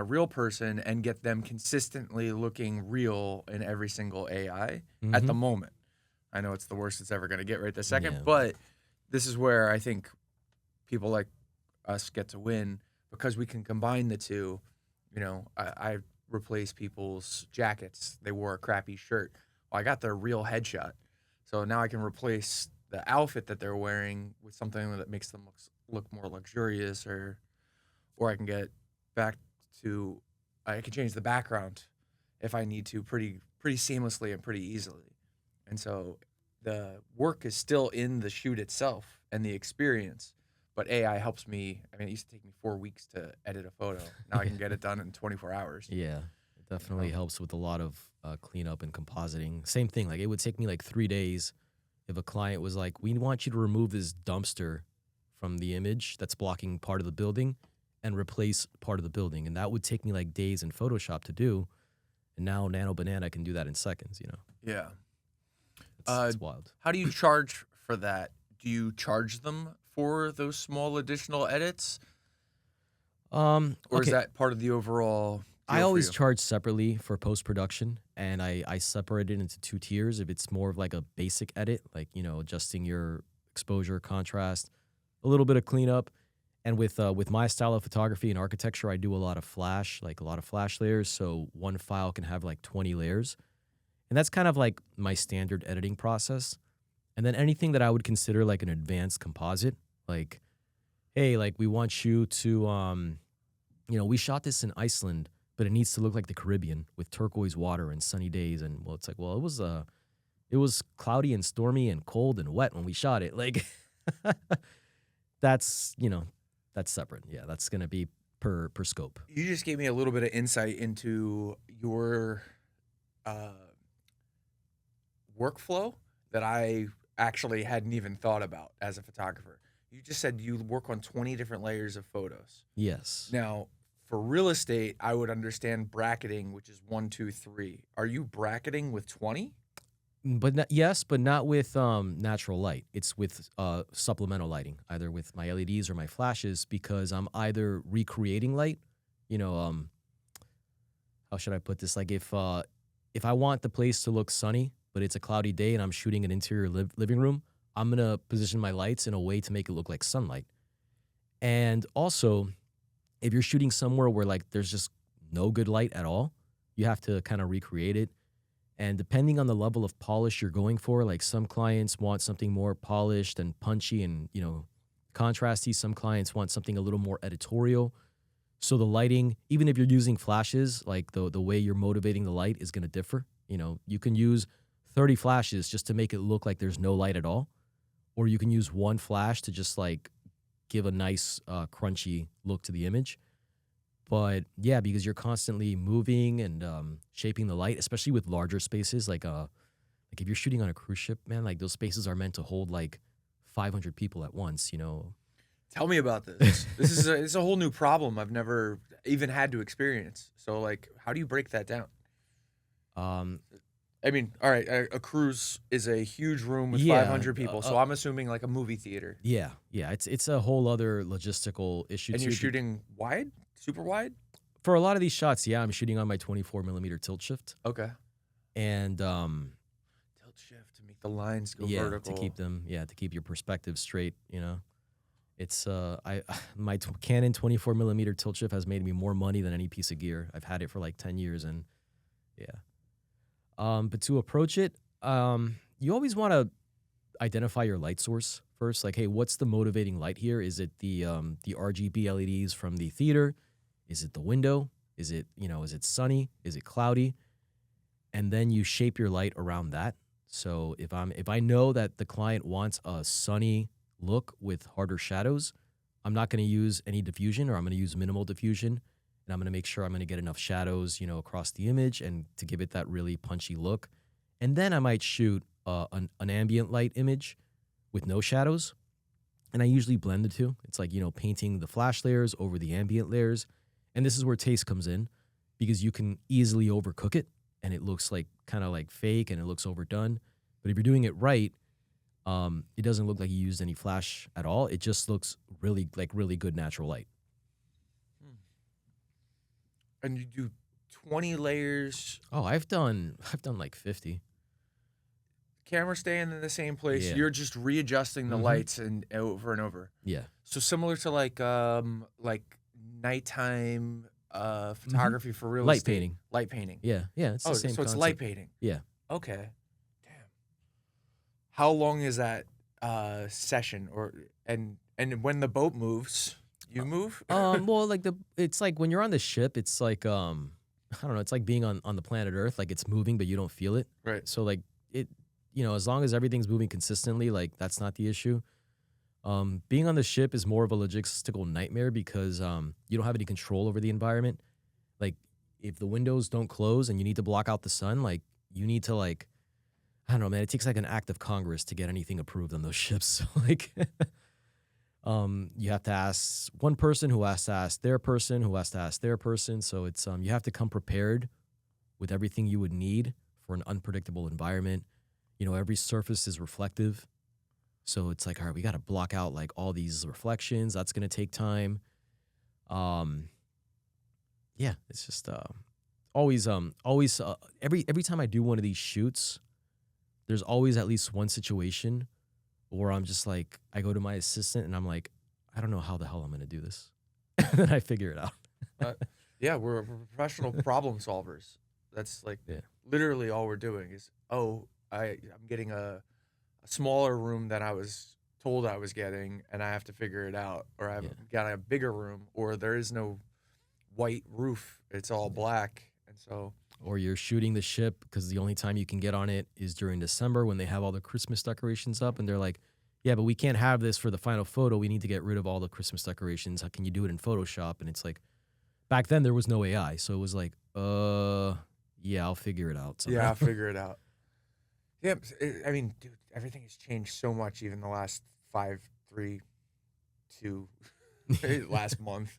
real person and get them consistently looking real in every single AI at the moment. I know it's the worst it's ever going to get right this second, Yeah. but this is where I think people like us get to win because we can combine the two. I replace people's jackets. They wore a crappy shirt. Well, I got their real headshot. So now I can replace the outfit that they're wearing with something that makes them look more luxurious, or I can get back to, I can change the background if I need to pretty seamlessly and pretty easily. And so the work is still in the shoot itself and the experience, but AI helps me. I mean, it used to take me 4 weeks to edit a photo. Now I can get it done in 24 hours. Yeah. It definitely helps with a lot of cleanup and compositing. Same thing. Like, it would take me like 3 days if a client was like, we want you to remove this dumpster from the image that's blocking part of the building and replace part of the building. And that would take me like days in Photoshop to do. And now Nano Banana can do that in seconds, Yeah. It's wild. How do you charge for that? Do you charge them for those small additional edits? Or is Okay. that part of the overall deal I for always you? charge separately for post-production, and I separate it into 2 tiers. If it's more of like a basic edit, like, adjusting your exposure, contrast, a little bit of cleanup. And with my style of photography and architecture, I do a lot of flash layers. So one file can have like 20 layers. And that's kind of like my standard editing process. And then anything that I would consider like an advanced composite, like, hey, like we want you to, we shot this in Iceland, but it needs to look like the Caribbean with turquoise water and sunny days. And well, it's like, well, it was cloudy and stormy and cold and wet when we shot it. Like, that's separate. Yeah, that's gonna be per scope. You just gave me a little bit of insight into your workflow that I actually hadn't even thought about as a photographer. You just said you work on 20 different layers of photos. Yes. Now, for real estate, I would understand bracketing, which is 1, 2, 3. Are you bracketing with 20? But not with natural light. It's with supplemental lighting, either with my LEDs or my flashes, because I'm either recreating light. How should I put this? Like, if I want the place to look sunny, but it's a cloudy day and I'm shooting an interior living room, I'm gonna position my lights in a way to make it look like sunlight. And also, If you're shooting somewhere where like there's just no good light at all, you have to kind of recreate it. And depending on the level of polish you're going for, like some clients want something more polished and punchy and, you know, contrasty. Some clients want something a little more editorial. So the lighting, even if you're using flashes, like the way you're motivating the light is going to differ. You know, you can use 30 flashes just to make it look like there's no light at all. Or you can use one flash to just like give a nice crunchy look to the image. But yeah, because you're constantly moving and shaping the light, especially with larger spaces, like if you're shooting on a cruise ship, man, like those spaces are meant to hold like 500 people at once, you know. Tell me about this. This is a whole new problem I've never even had to experience. So like, how do you break that down? I mean, all right, a cruise is a huge room with 500 people, so I'm assuming like a movie theater. Yeah, it's a whole other logistical issue. And you're shooting wide, super wide? For a lot of these shots, yeah, I'm shooting on my 24 millimeter tilt shift. Okay. And tilt shift to make the lines go vertical. To keep your perspective straight, you know. It's my Canon 24 millimeter tilt shift has made me more money than any piece of gear. I've had it for like 10 years, and yeah. But to approach it, you always want to identify your light source first. Like, hey, what's the motivating light here? Is it the RGB LEDs from the theater? Is it the window? Is it, you know, is it sunny? Is it cloudy? And then you shape your light around that. So if I know that the client wants a sunny look with harder shadows, I'm not going to use any diffusion, or I'm going to use minimal diffusion. And I'm going to make sure I'm going to get enough shadows, you know, across the image and to give it that really punchy look. And then I might shoot an ambient light image with no shadows. And I usually blend the two. It's like, you know, painting the flash layers over the ambient layers. And this is where taste comes in, because you can easily overcook it and it looks like kind of like fake and it looks overdone. But if you're doing it right, it doesn't look like you used any flash at all. It just looks really good natural light. And you do 20 layers. Oh, I've done like 50. Camera staying in the same place. Yeah. You're just readjusting the lights and over and over. Yeah. So similar to like nighttime photography for real light estate. painting. Light painting. Yeah. It's the same so concept. it's light painting. Yeah. Okay. Damn. How long is that session? And when the boat moves, you move? Well, like it's like when you're on the ship, it's like I don't know, it's like being on the planet Earth. Like it's moving, but you don't feel it. Right. So like it, you know, as long as everything's moving consistently, like that's not the issue. Being on the ship is more of a logistical nightmare because you don't have any control over the environment. Like if the windows don't close and you need to block out the sun, like you need to like, I don't know, man, it takes like an act of Congress to get anything approved on those ships. So like you have to ask one person who has to ask their person who has to ask their person. So it's you have to come prepared with everything you would need for an unpredictable environment. You know, every surface is reflective. So it's like, all right, we got to block out like all these reflections. That's going to take time. Yeah, it's just always every time I do one of these shoots, there's always at least one situation where I'm just like, I go to my assistant and I'm like, I don't know how the hell I'm going to do this. And then I figure it out. Yeah, we're professional problem solvers. That's like literally all we're doing is, I'm getting a smaller room than I was told I was getting, and I have to figure it out. Or I've got a bigger room, or there is no white roof. It's all black. And so... Or you're shooting the ship because the only time you can get on it is during December when they have all the Christmas decorations up, and they're like, yeah, but we can't have this for the final photo. We need to get rid of all the Christmas decorations. How can you do it in Photoshop? And it's like, back then there was no AI, so it was like, yeah, I'll figure it out somehow. Yeah, I'll figure it out. Yeah, I mean, dude, everything has changed so much even the last 5, 3, 2, last month.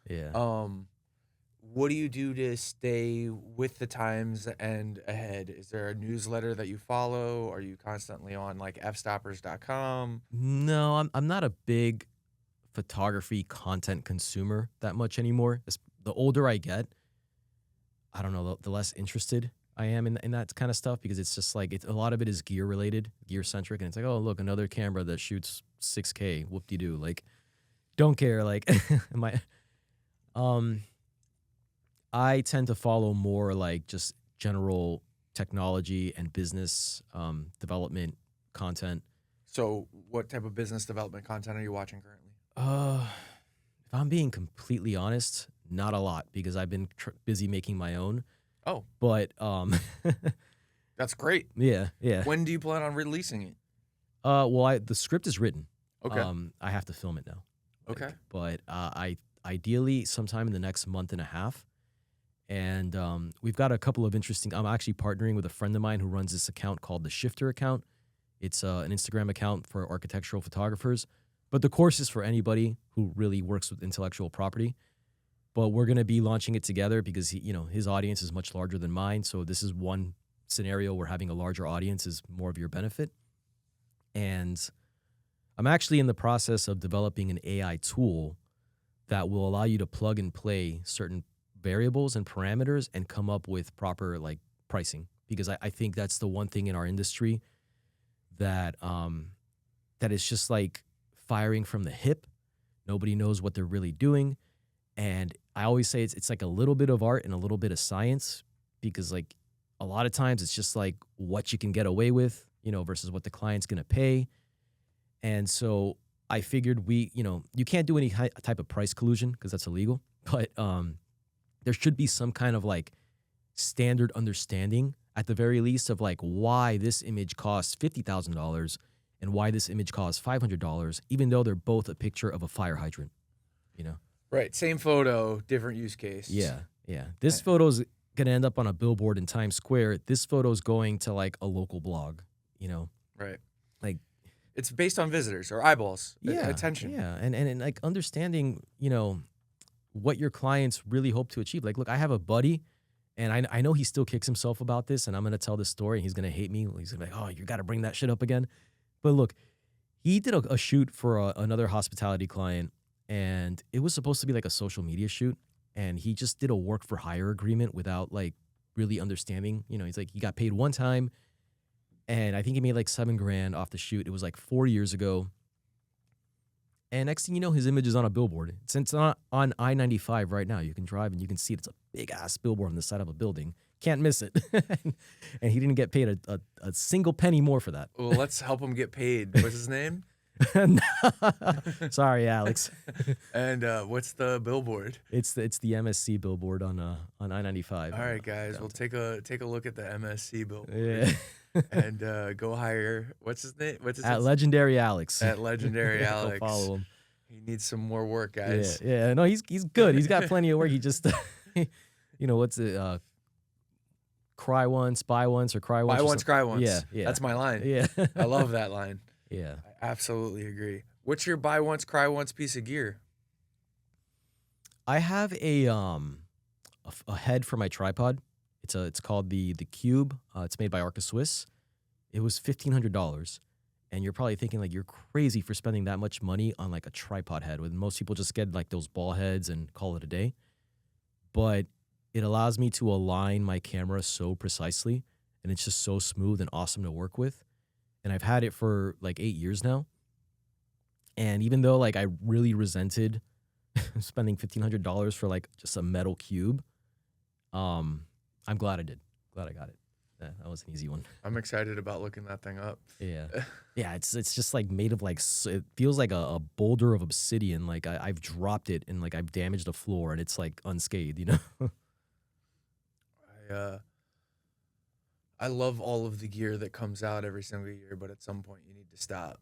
Yeah. What do you do to stay with the times and ahead? Is there a newsletter that you follow? Are you constantly on like fstoppers.com? No, I'm not a big photography content consumer that much anymore. The older I get, I don't know, the less interested I am in that kind of stuff, because it's just like a lot of it is gear related, gear centric, and it's like, oh, look, another camera that shoots 6K, whoop-de-doo. Like, don't care. Like, Um, I tend to follow more like just general technology and business development content. So, what type of business development content are you watching currently? If I'm being completely honest, not a lot because I've been busy making my own. Oh, But that's great. yeah, yeah. When do you plan on releasing it? Well, the script is written. Okay. I have to film it now. Okay. But I ideally sometime in the next month and a half. And we've got a couple of interesting. I'm actually partnering with a friend of mine who runs this account called the Shifter account. It's an Instagram account for architectural photographers, but the course is for anybody who really works with intellectual property. But we're going to be launching it together because his audience is much larger than mine. So this is one scenario where having a larger audience is more of your benefit. And I'm actually in the process of developing an AI tool that will allow you to plug and play certain variables and parameters and come up with proper like pricing. Because I think that's the one thing in our industry that that is just like firing from the hip. Nobody knows what they're really doing. And I always say it's like a little bit of art and a little bit of science because like a lot of times it's just like what you can get away with, versus what the client's going to pay. And so I figured you can't do any type of price collusion because that's illegal, but there should be some kind of like standard understanding at the very least of like why this image costs $50,000 and why this image costs $500, even though they're both a picture of a fire hydrant, Right. Same photo, different use case. Yeah, yeah. This photo's gonna end up on a billboard in Times Square. This photo's going to like a local blog, Right. Like it's based on visitors or eyeballs. Attention. Yeah, and like understanding, what your clients really hope to achieve. Like, look, I have a buddy, and I know he still kicks himself about this, and I'm gonna tell this story, and he's gonna hate me. He's gonna be like, "Oh, you got to bring that shit up again." But look, he did a shoot for another hospitality client. And it was supposed to be like a social media shoot. And he just did a work for hire agreement without like really understanding. He's like, he got paid one time. And I think he made like $7,000 off the shoot. It was like 4 years ago. And next thing you know, his image is on a billboard. It's on I-95 right now. You can drive and you can see it. It's a big ass billboard on the side of a building. Can't miss it. And he didn't get paid a single penny more for that. Well, let's help him get paid. What's his name? Sorry, Alex. And what's the billboard? It's the MSC billboard on I-95. All right, guys, we'll take a look at the MSC billboard. Yeah. And go hire what's his name? At Legendary Alex. At Legendary Alex. Go follow him. He needs some more work, guys. Yeah. No, he's good. He's got plenty of work. He just, what's it? Cry once, buy once, or cry once. Buy once, cry once. Yeah. That's my line. Yeah. I love that line. Yeah. I absolutely agree. What's your buy once, cry once piece of gear? I have a head for my tripod. It's called the Cube. It's made by Arca Swiss. It was $1,500, and you're probably thinking like you're crazy for spending that much money on like a tripod head. When most people just get like those ball heads and call it a day. But it allows me to align my camera so precisely, and it's just so smooth and awesome to work with. And I've had it for like 8 years now. And even though like I really resented spending $1,500 for like just a metal cube, I'm glad I did. Glad I got it. Yeah, that was an easy one. I'm excited about looking that thing up. Yeah. Yeah, it's just like made of like, it feels like a boulder of obsidian. Like I've dropped it and like I've damaged the floor and it's like unscathed, I love all of the gear that comes out every single year, but at some point you need to stop.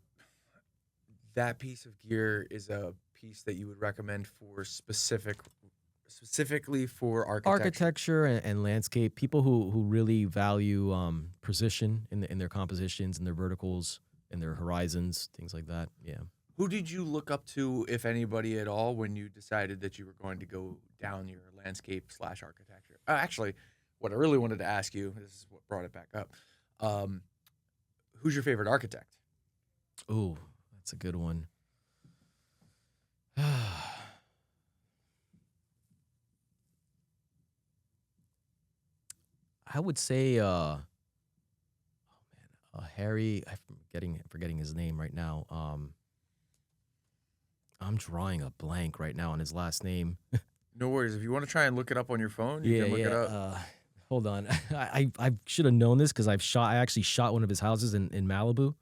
That piece of gear is a piece that you would recommend for specifically for architecture and landscape. People who really value precision in their compositions and their verticals and their horizons, things like that. Yeah. Who did you look up to, if anybody at all, when you decided that you were going to go down your landscape/architecture? Actually, what I really wanted to ask you, this is what brought it back up. Who's your favorite architect? Oh, that's a good one. I would say, Harry. I'm forgetting his name right now. I'm drawing a blank right now on his last name. No worries. If you want to try and look it up on your phone, you can look it up. Hold on. I should have known this because I actually shot one of his houses in Malibu.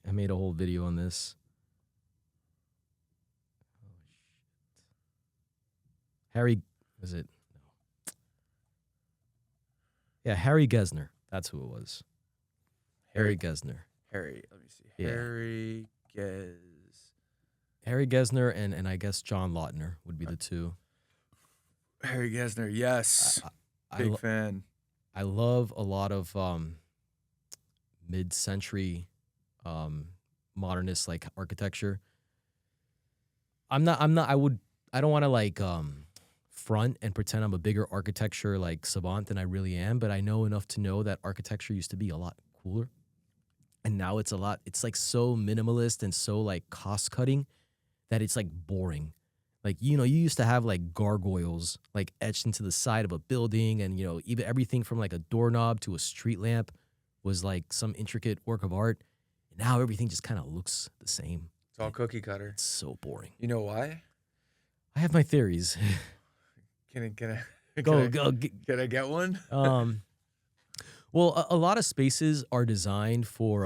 I made a whole video on this. Oh, shit. Harry, was it? No. Yeah, Harry Gesner. That's who it was. Harry Gesner. Harry, let me see. Yeah. Harry Gesner and I guess John Lautner would be the two. Harry Gesner, yes. Big fan. I love a lot of mid-century modernist like architecture. I don't want to like front and pretend I'm a bigger architecture like savant than I really am, but I know enough to know that architecture used to be a lot cooler. And now it's like so minimalist and so like cost cutting that it's like boring. Like, you know, you used to have like gargoyles like etched into the side of a building, and, you know, even everything from like a doorknob to a street lamp was like some intricate work of art. Now everything just kind of looks the same. It's all cookie cutter. It's so boring. You know why? I have my theories. Can I Can I get one? Well, a lot of spaces are designed for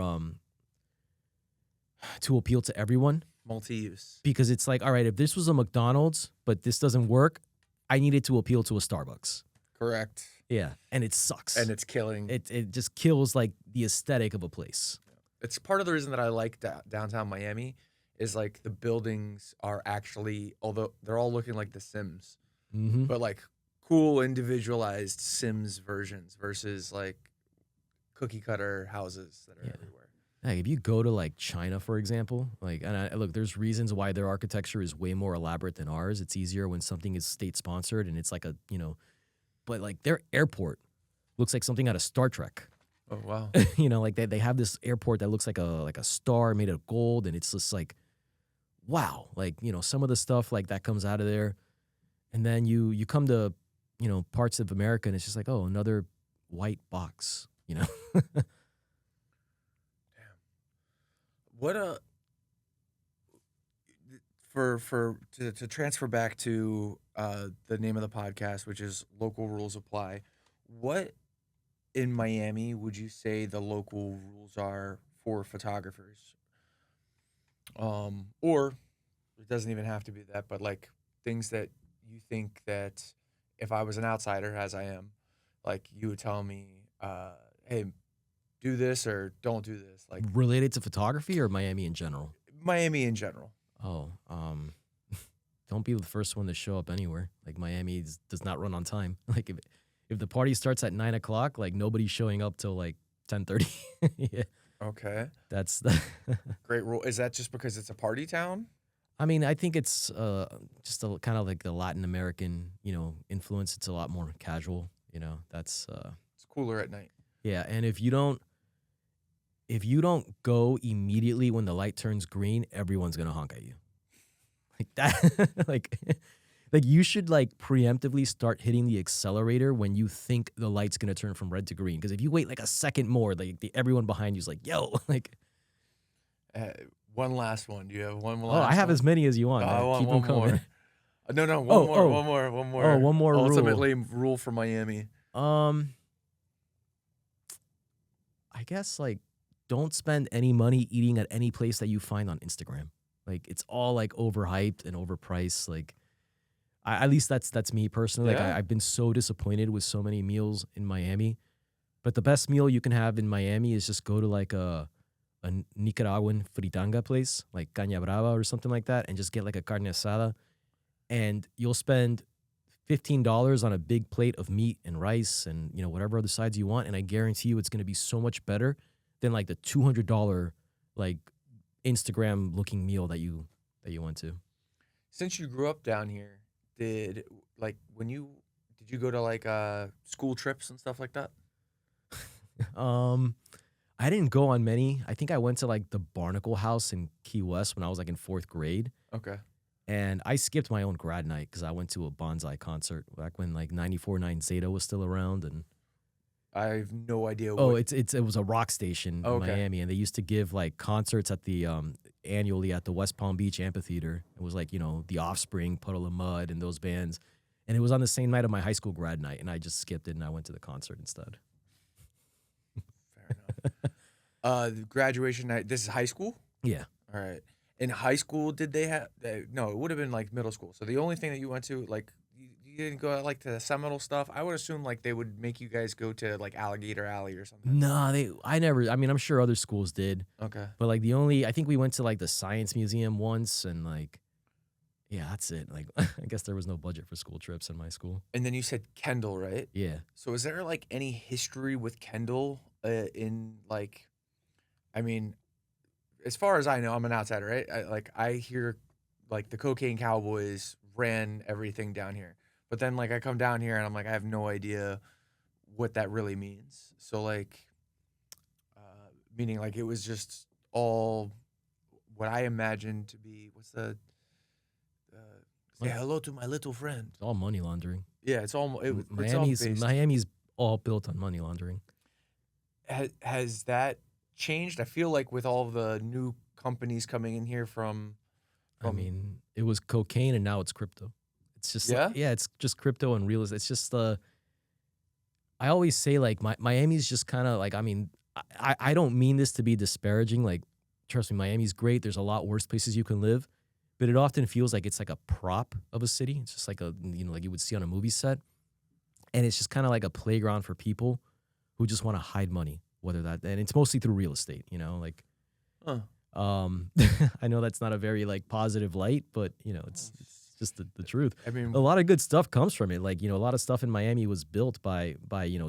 to appeal to everyone. Multi-use. Because it's like, all right, if this was a McDonald's, but this doesn't work, I need it to appeal to a Starbucks. Correct. Yeah, and it sucks. And it's killing. It just kills like the aesthetic of a place. It's part of the reason that I like downtown Miami is like the buildings are actually, although they're all looking like The Sims, but like cool individualized Sims versions versus like cookie cutter houses that are everywhere. Like if you go to like China, for example, like, and look, there's reasons why their architecture is way more elaborate than ours. It's easier when something is state sponsored and it's like a, you know, but like their airport looks like something out of Star Trek. Oh, wow. You know, like they have this airport that looks like a star made of gold, and it's just like, wow. Like, you know, some of the stuff like that comes out of there. And then you come to, you know, parts of America and it's just like, oh, another white box, you know? What to transfer back to the name of the podcast, which is Local Rules Apply. What in Miami would you say the local rules are for photographers? Or it doesn't even have to be that, but like things that you think that if I was an outsider, as I am, like you would tell me, hey, do this or don't do this. Like related to photography or Miami in general? Miami in general. Oh, don't be the first one to show up anywhere. Like Miami does not run on time. Like if the party starts at 9 o'clock, like nobody's showing up till like 10:30. Yeah. Okay. That's the great rule. Is that just because it's a party town? I mean, I think it's just a kind of like the Latin American, you know, influence. It's a lot more casual, you know. That's it's cooler at night. Yeah, and if you don't go immediately when the light turns green, everyone's gonna honk at you. Like that, like you should like preemptively start hitting the accelerator when you think the light's gonna turn from red to green. Because if you wait like a second more, like everyone behind you's like, yo, like. One last one. Do you have one last? Oh, I have as many as you want. I want keep one them coming. more. No, one more. Oh, one more rule. Ultimately, rule for Miami. I guess like don't spend any money eating at any place that you find on Instagram. Like it's all like overhyped and overpriced. Like at least that's me personally. Like I've been so disappointed with so many meals in Miami. But the best meal you can have in Miami is just go to like a Nicaraguan fritanga place, like Caña Brava or something like that, and just get like a carne asada. And you'll spend $15 on a big plate of meat and rice and, you know, whatever other sides you want. And I guarantee you it's going to be so much better than like the $200 like Instagram looking meal that you went to. Since you grew up down here, did you go to like school trips and stuff like that? I didn't go on many. I think I went to like the Barnacle House in Key West when I was like in 4th grade. Okay. And I skipped my own grad night because I went to a bonsai concert back when like 94.9 Zeta was still around. And I have no idea Oh, what. it was a rock station in Okay. Miami, and they used to give like concerts at the annually at the West Palm Beach Amphitheater. It was like, you know, The Offspring, Puddle of Mud, and those bands. And it was on the same night of my high school grad night, and I just skipped it and I went to the concert instead. Fair enough. The graduation night. This is high school. Yeah. All right. In high school, did they have? No, it would have been like middle school. So the only thing that you went to, like, you didn't go like to the Seminole stuff. I would assume like they would make you guys go to like Alligator Alley or something. No, I never. I mean, I'm sure other schools did, Okay. but like I think we went to like the Science Museum once, and like, yeah, that's it. Like, I guess there was no budget for school trips in my school. And then you said Kendall, right? Yeah. So is there like any history with Kendall in like, I mean, as far as I know, I'm an outsider, right? I hear like the Cocaine Cowboys ran everything down here. But then like I come down here and I'm like, I have no idea what that really means. So like, meaning like it was just all what I imagined to be, what's the, say hello to my little friend. It's all money laundering. Yeah, it's all, it's all based. Miami's all built on money laundering. Has that changed? I feel like with all the new companies coming in here from I mean, it was cocaine and now it's crypto. It's just it's just crypto and real estate. It's just I always say like Miami's just kind of like, I mean, I don't mean this to be disparaging. Like, trust me, Miami's great. There's a lot worse places you can live, but it often feels like it's like a prop of a city. It's just like like you would see on a movie set, and it's just kind of like a playground for people who just want to hide money. And it's mostly through real estate. Like. Huh. I know that's not a very like positive light, but it's just the truth. I mean, A lot of good stuff comes from it. Like, a lot of stuff in Miami was built by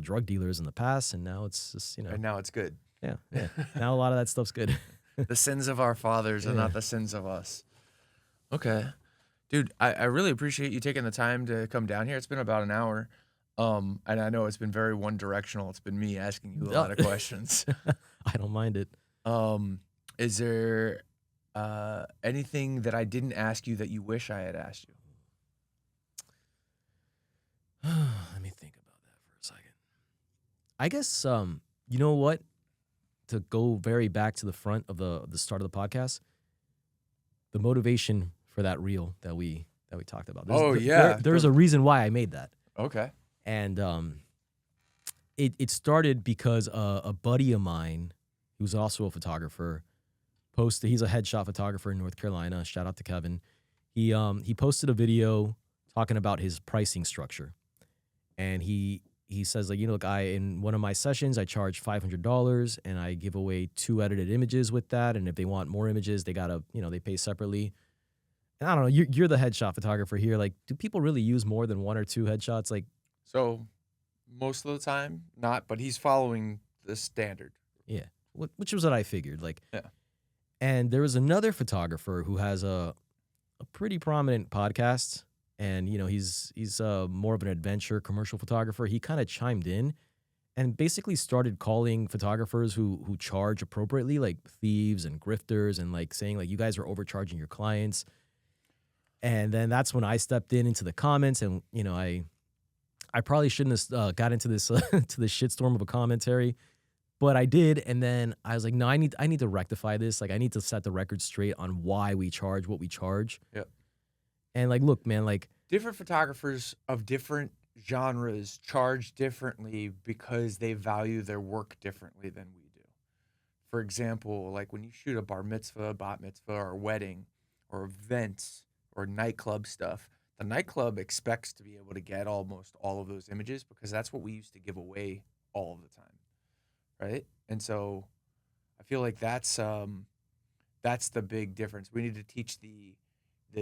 drug dealers in the past, and now it's just, and now it's good. yeah. Now a lot of that stuff's good. The sins of our fathers are not the sins of us. Okay. Dude, I really appreciate you taking the time to come down here. It's been about an hour. And I know it's been very one directional. It's been me asking you a lot of questions. I don't mind it. Is there anything that I didn't ask you that you wish I had asked you? Let me think about that for a second. I guess you know what? To go very back to the front of the start of the podcast, the motivation for that reel that we talked about. There's a reason why I made that. Okay. And it started because a buddy of mine, who's also a photographer, he's a headshot photographer in North Carolina. Shout out to Kevin. He posted a video talking about his pricing structure. And he says, like, look, in one of my sessions, I charge $500 and I give away 2 edited images with that. And if they want more images, they gotta, they pay separately. And I don't know, you're the headshot photographer here. Like, do people really use more than 1 or 2 headshots? Like, so most of the time, not, but he's following the standard. Yeah, which was what I figured. Like, yeah. And there was another photographer who has a pretty prominent podcast, and he's more of an adventure commercial photographer. He kind of chimed in and basically started calling photographers who charge appropriately, like thieves and grifters, and like saying like, you guys are overcharging your clients. And then that's when I stepped into the comments, and I probably shouldn't have got into this to the shitstorm of a commentary. But I did, and then I was like, no, I need to rectify this. Like, I need to set the record straight on why we charge what we charge. Yep. And like, look, man, like, different photographers of different genres charge differently because they value their work differently than we do. For example, like when you shoot a bar mitzvah, bat mitzvah, or wedding, or events, or nightclub stuff, the nightclub expects to be able to get almost all of those images because that's what we used to give away all of the time. Right? And so I feel like that's the big difference. We need to teach the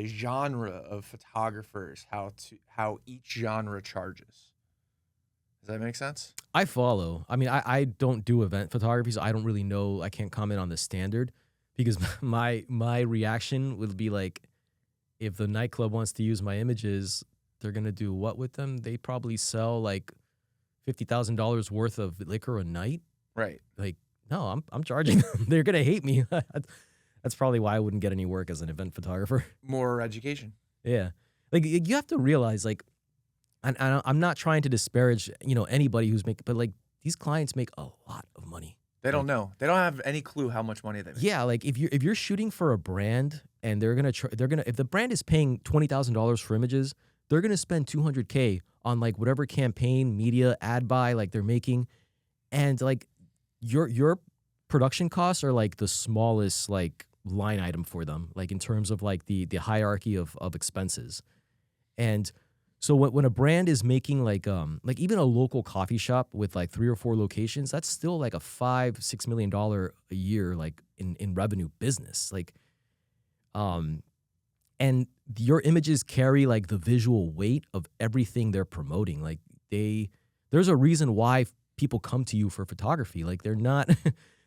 genre of photographers how each genre charges. Does that make sense? I follow. I mean, I don't do event photography, so I don't really know. I can't comment on the standard because my reaction would be like, if the nightclub wants to use my images, they're gonna do what with them? They probably sell like $50,000 worth of liquor a night. Right. Like, no, I'm charging them. They're gonna hate me. That's probably why I wouldn't get any work as an event photographer. More education. Yeah, like you have to realize, like, and I'm not trying to disparage anybody who's making, but like these clients make a lot of money. They don't know. They don't have any clue how much money they make. Yeah, like if you're shooting for a brand and they're gonna if the brand is paying $20,000 for images, they're gonna spend $200K on like whatever campaign, media, ad buy like they're making, and like your production costs are like the smallest like line item for them, like in terms of like the hierarchy of expenses. And so when a brand is making like even a local coffee shop with like 3 or 4 locations, that's still like a $5-6 million a year like in revenue business. Like and your images carry like the visual weight of everything they're promoting. Like there's a reason why people come to you for photography. Like they're not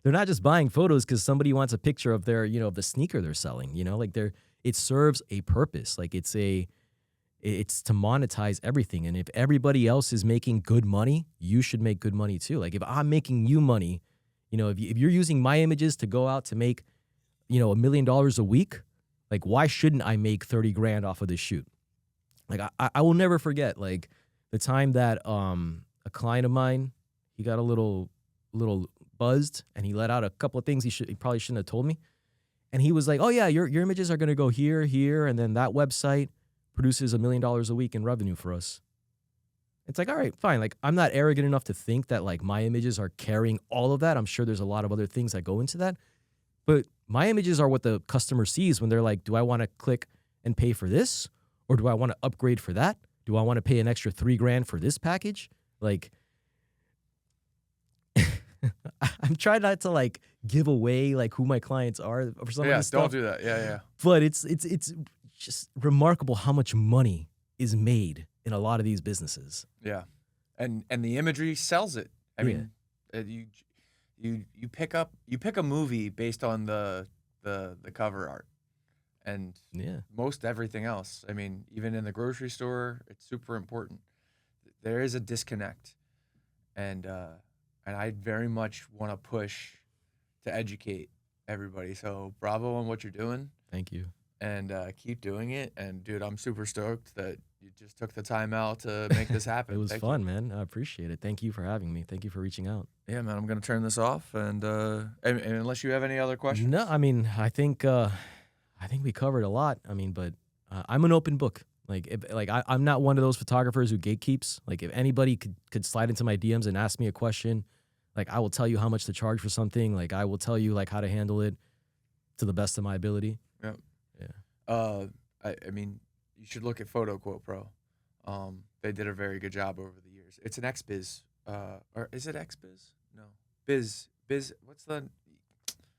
they're not just buying photos because somebody wants a picture of their, the sneaker they're selling, like it serves a purpose. Like it's to monetize everything. And if everybody else is making good money, you should make good money too. Like if I'm making you money, if you're using my images to go out to make, $1 million a week, like why shouldn't I make 30 grand off of this shoot? Like I will never forget like the time that a client of mine, he got a little buzzed and he let out a couple of things he probably shouldn't have told me. And he was like, "Oh yeah, your images are going to go here, and then that website produces $1 million a week in revenue for us." It's like, all right, fine. Like, I'm not arrogant enough to think that like my images are carrying all of that. I'm sure there's a lot of other things that go into that. But my images are what the customer sees when they're like, do I want to click and pay for this? Or do I want to upgrade for that? Do I want to pay an extra $3 grand for this package? Like, I'm trying not to like give away like who my clients are for some of this stuff. Don't do that. Yeah. But it's just remarkable how much money is made in a lot of these businesses. Yeah, and the imagery sells it. I mean, you pick a movie based on the cover art, and most everything else. I mean, even in the grocery store, it's super important. There is a disconnect, and I very much want to push to educate everybody. So bravo on what you're doing. Thank you. And keep doing it. And dude, I'm super stoked that you just took the time out to make this happen. It was fun, man. I appreciate it. Thank you for having me. Thank you for reaching out. Yeah, man. I'm gonna turn this off, and unless you have any other questions. No, I mean, I think we covered a lot. I mean, but I'm an open book. Like, I'm not one of those photographers who gatekeeps. Like, if anybody could slide into my DMs and ask me a question, like, I will tell you how much to charge for something. Like, I will tell you like how to handle it to the best of my ability. Yep. Yeah. I mean, you should look at Photo Quote Pro. They did a very good job over the years. It's an XBiz. Or is it XBiz? No. Biz.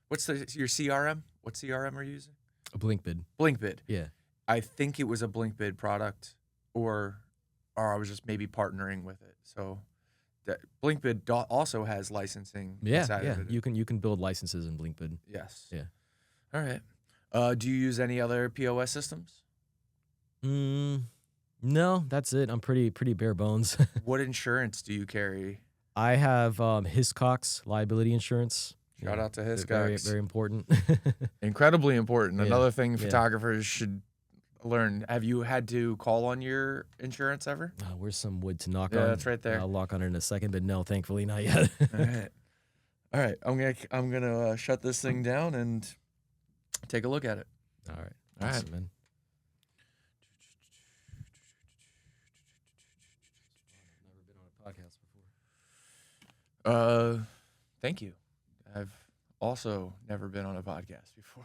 What's your CRM? What CRM are you using? A BlinkBid. BlinkBid. Yeah. I think it was a BlinkBid product, or I was just maybe partnering with it. So that BlinkBid also has licensing. Yeah. You can build licenses in BlinkBid. Yes. Yeah. All right. Do you use any other POS systems? No, that's it. I'm pretty bare bones. What insurance do you carry? I have Hiscox liability insurance. Shout out to Hiscox. Very, very important. Incredibly important. Yeah, Another thing photographers should learn. Have you had to call on your insurance ever? Where's some wood to knock on? Yeah, that's right there. I'll lock on it in a second, but no, thankfully not yet. All right. I'm gonna shut this thing down and take a look at it. All right. All Awesome, right, man. Never been on a podcast before. Thank you. I've also never been on a podcast before.